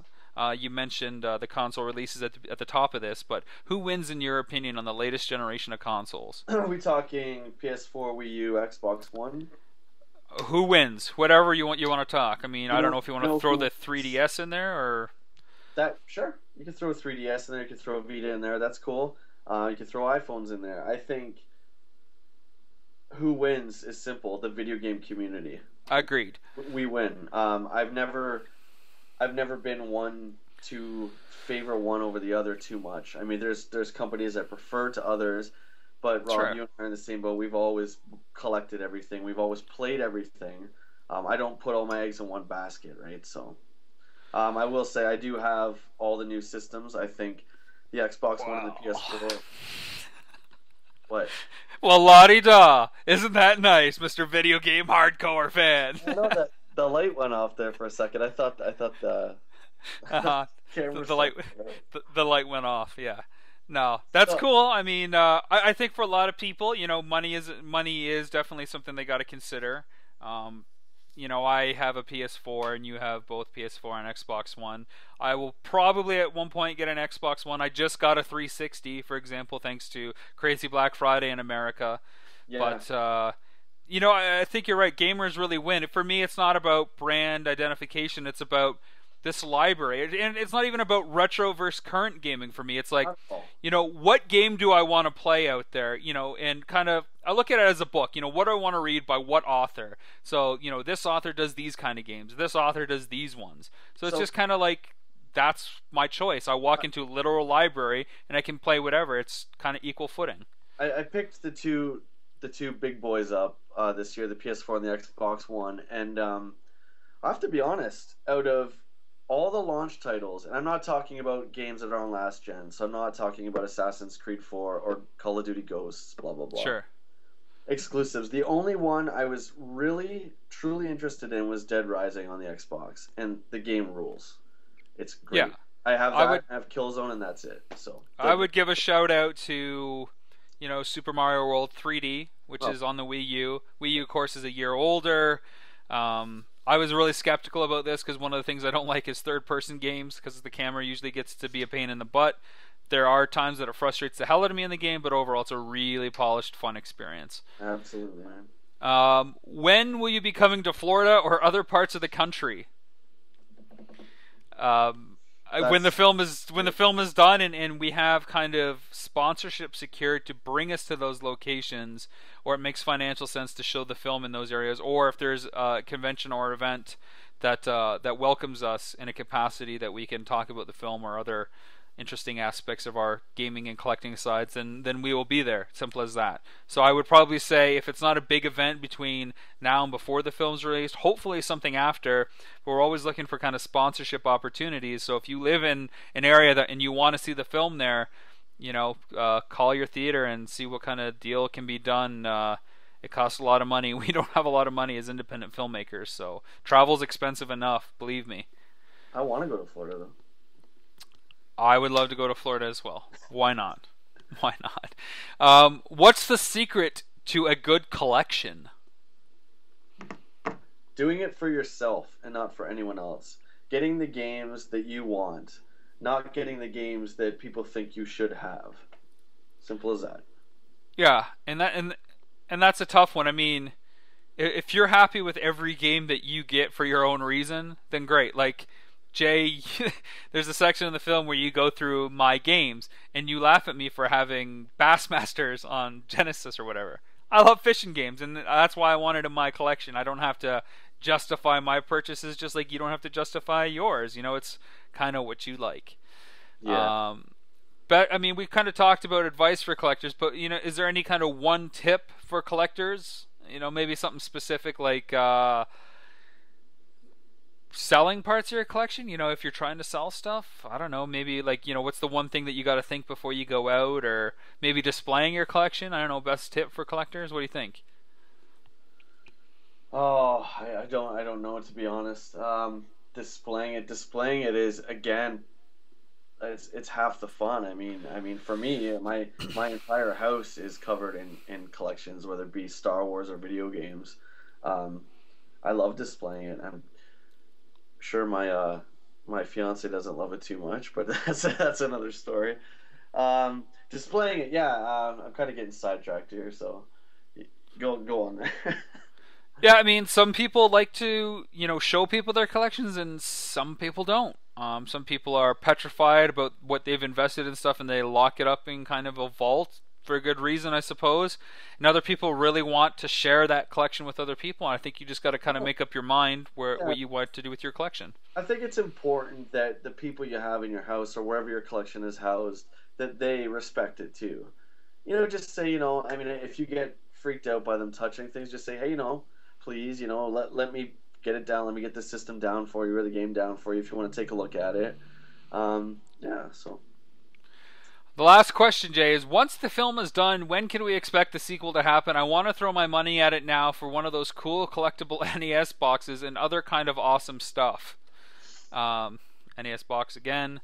You mentioned the console releases at the top of this, but who wins in your opinion on the latest generation of consoles?
Are we talking PS4, Wii U, Xbox One?
Who wins? Whatever you want to talk. I mean, I don't know if you want to throw
who
the 3DS in there or
that sure. You can throw a 3DS in there. You can throw a Vita in there. That's cool. You can throw iPhones in there. I think who wins is simple. The video game community.
agreed.
We win. I've never been one to favor one over the other too much. I mean, there's companies I prefer to others, but Rob,
Sure.
you and I are in the same boat. We've always collected everything. We've always played everything. I don't put all my eggs in one basket, right? So, I will say I do have all the new systems. I think the Xbox One and the
Wow.
PS4. What?
Well, la-di-da. Isn't that nice, Mr. Video Game Hardcore fan?
I know that the light went off there for a second. I thought the
Uh-huh.
camera
The light,
stopped there.
the light went off. Yeah. No, that's
So,
cool. I mean, I think for a lot of people, money is definitely something they got to consider. Um, I have a PS4, and you have both PS4 and Xbox One. I will probably at one point get an Xbox One. I just got a 360, for example, thanks to Crazy Black Friday in America.
yeah.
But I think you're right. Gamers really win. For me, it's not about brand identification. It's about this library, and it's not even about retro versus current gaming for me. It's like,
Oh,
what game do I want to play out there? And kind of I look at it as a book. What do I want to read by what author? So this author does these kind of games. This author does these ones. So it's
so
just kind of like that's my choice. I walk into a literal library and I can play whatever. It's kind of equal footing.
I picked the two big boys up this year, the PS4 and the Xbox One, and I have to be honest, out of all the launch titles, and I'm not talking about games that are on last gen, so I'm not talking about Assassin's Creed 4 or Call of Duty Ghosts, blah blah blah.
Sure.
Exclusives. The only one I was really truly interested in was Dead Rising on the Xbox, and the game rules. It's great.
Yeah.
I have
I
that.
would
I have Killzone, and that's it. So
I would give a shout out to Super Mario World 3D, which
Oh,
is on the Wii U. Wii U, of course, is a year older. I was really skeptical about this because one of the things I don't like is third-person games because the camera usually gets to be a pain in the butt. There are times that it frustrates the hell out of me in the game, but overall, it's a really polished, fun experience.
absolutely, man.
When will you be coming to Florida or other parts of the country? When the
That's
film is done and we have kind of sponsorship secured to bring us to those locations, or it makes financial sense to show the film in those areas, or if there's a convention or event that welcomes us in a capacity that we can talk about the film or other interesting aspects of our gaming and collecting sides, then we will be there. Simple as that. So I would probably say if it's not a big event between now and before the film's released, hopefully something after. But we're always looking for kind of sponsorship opportunities. So if you live in an area and you want to see the film there, call your theater and see what kind of deal can be done. It costs a lot of money. We don't have a lot of money as independent filmmakers, so travel's expensive enough, believe me.
I want to go to Florida though.
I would love to go to Florida as well. Why not? Why not? What's the secret to a good collection?
Doing it for yourself and not for anyone else. Getting the games that you want, not getting the games that people think you should have. Simple as that.
Yeah, and that's a tough one. I mean, if you're happy with every game that you get for your own reason, then great. Like Jay, there's a section in the film where you go through my games and you laugh at me for having Bassmasters on Genesis or whatever. I love fishing games, and that's why I want it in my collection. I don't have to justify my purchases, just like you don't have to justify yours. It's kind of what you like.
Yeah.
But I mean, we've kind of talked about advice for collectors, but is there any kind of one tip for collectors? Maybe something specific like selling parts of your collection. If you're trying to sell stuff, I don't know. Maybe like what's the one thing that you got to think before you go out, or maybe displaying your collection. I don't know. Best tip for collectors. What do you think?
Oh, I don't know, to be honest. Displaying it is, again, it's half the fun. I mean, for me, my entire house is covered in collections, whether it be Star Wars or video games. I love displaying it. I'm sure my my fiance doesn't love it too much, but that's another story. Displaying it, yeah. I'm kind of getting sidetracked here, so go on there.
Yeah, I mean, some people like to, show people their collections, and some people don't. Some people are petrified about what they've invested in stuff, and they lock it up in kind of a vault for a good reason, I suppose. And other people really want to share that collection with other people. And I think you just got to kind of make up your mind
Yeah,
what you want to do with your collection.
I think it's important that the people you have in your house or wherever your collection is housed, that they respect it too. Just say, I mean, if you get freaked out by them touching things, just say, hey, please, let me get it down. Let me get the system down for you or the game down for you if you want to take a look at it. Yeah, so.
The last question, Jay, is once the film is done, when can we expect the sequel to happen? I want to throw my money at it now for one of those cool collectible NES boxes and other kind of awesome stuff. NES box again.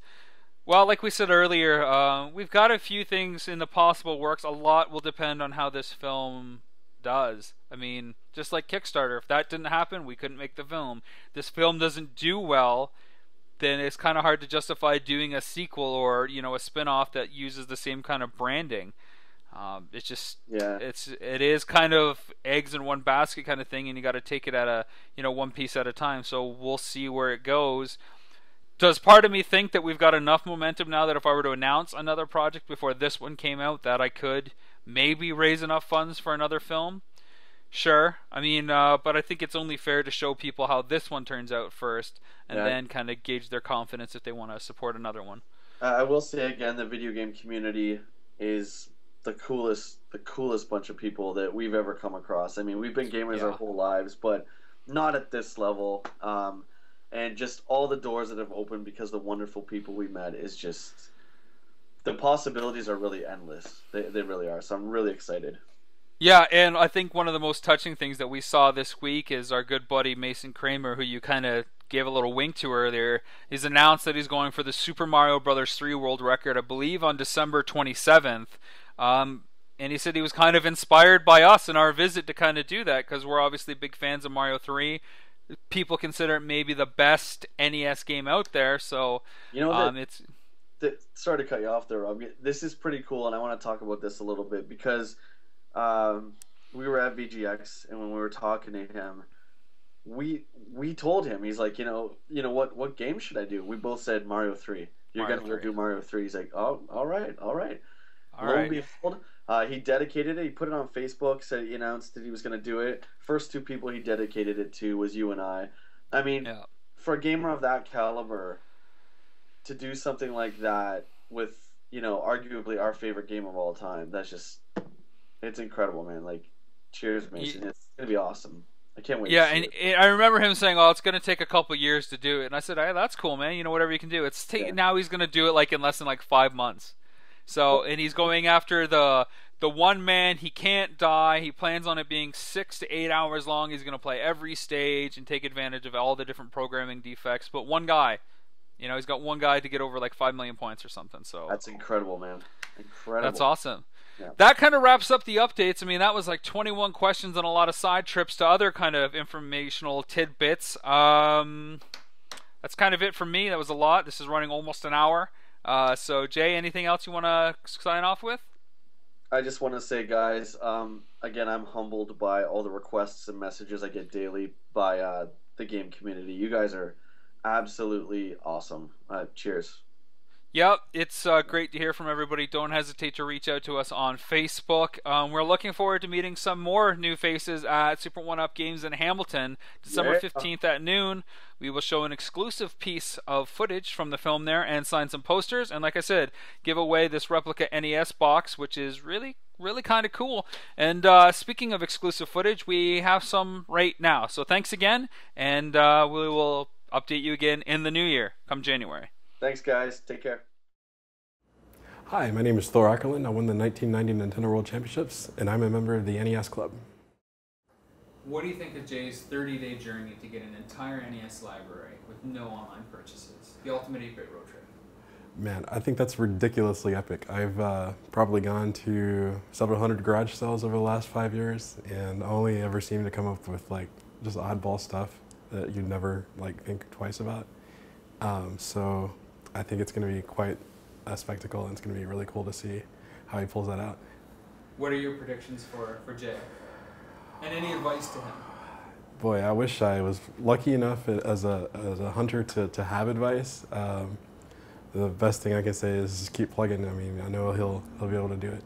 Well, like we said earlier, we've got a few things in the possible works. A lot will depend on how this film does. I mean, just like Kickstarter, if that didn't happen, we couldn't make the film. This film doesn't do well, then it's kind of hard to justify doing a sequel or a spin-off that uses the same kind of branding. It's just
Yeah.
it is kind of eggs in one basket kind of thing, and you got to take it at a one piece at a time. So we'll see where it goes. Does part of me think that we've got enough momentum now that if I were to announce another project before this one came out, that I could maybe raise enough funds for another film? Sure. I mean, but I think it's only fair to show people how this one turns out first, and
Yeah.
then kind of gauge their confidence if they want to support another one.
I will say again, the video game community is the coolest bunch of people that we've ever come across. I mean, we've been gamers our
Yeah.
whole lives, but not at this level. And just all the doors that have opened because the wonderful people we met is just the possibilities are really endless. They really are. So I'm really excited.
Yeah, and I think one of the most touching things that we saw this week is our good buddy Mason Kramer, who you kind of gave a little wink to earlier. He's announced that he's going for the Super Mario Brothers 3 world record, I believe, on December 27th. And he said he was kind of inspired by us in our visit to kind of do that because we're obviously big fans of Mario 3. People consider it maybe the best NES game out there, so
You know that,
it's
sorry to cut you off there, Rob. This is pretty cool, and I want to talk about this a little bit because we were at VGX, and when we were talking to him, we told him, he's like, what game should I do? We both said Mario 3. You're
Mario
gonna go
3.
do Mario 3. He's like, oh, all right, all right.
All
Lo and
right.
behold, he dedicated it. He put it on Facebook. Said he announced that he was going to do it. First two people he dedicated it to was you and I. I mean,
Yeah.
for a gamer of that caliber to do something like that with arguably our favorite game of all time, it's incredible, man. Like, cheers, Mason. It's gonna be awesome. I can't wait.
Yeah,
to see
and
it.
I remember him saying, "Oh, it's going to take a couple years to do it." And I said, "Hey, that's cool, man. Whatever you can do."
Yeah.
Now he's going to do it like in less than like 5 months. So, and he's going after the one man. He can't die. He plans on it being 6 to 8 hours long. He's going to play every stage and take advantage of all the different programming defects. But one guy, he's got one guy to get over like 5 million points or something. So
That's incredible, man. Incredible.
that's awesome.
Yeah.
That kind of wraps up the updates. I mean, that was like 21 questions and a lot of side trips to other kind of informational tidbits. That's kind of it for me. That was a lot. This is running almost an hour. So, Jay, anything else you want to sign off with?
I just want to say, guys, again, I'm humbled by all the requests and messages I get daily by the game community. You guys are absolutely awesome. Cheers.
Yep, it's great to hear from everybody. Don't hesitate to reach out to us on Facebook. We're looking forward to meeting some more new faces at Super 1-Up Games in Hamilton, December
Yeah.
15th at noon. We will show an exclusive piece of footage from the film there and sign some posters. And like I said, give away this replica NES box, which is really, really kind of cool. And speaking of exclusive footage, we have some right now. So thanks again, and we will update you again in the new year, come January.
Thanks, guys. Take care.
Hi, my name is Thor Ackerland. I won the 1990 Nintendo World Championships, and I'm a member of the NES Club.
What do you think of Jay's 30-day journey to get an entire NES library with no online purchases? The ultimate 8-bit road trip.
Man, I think that's ridiculously epic. I've probably gone to several hundred garage sales over the last 5 years, and only ever seem to come up with like just oddball stuff that you'd never like think twice about. So I think it's going to be quite a spectacle, and it's going to be really cool to see how he pulls that out.
What are your predictions for Jay? And any advice to him?
Boy, I wish I was lucky enough as a hunter to have advice. The best thing I can say is just keep plugging. I mean, I know he'll be able to do it.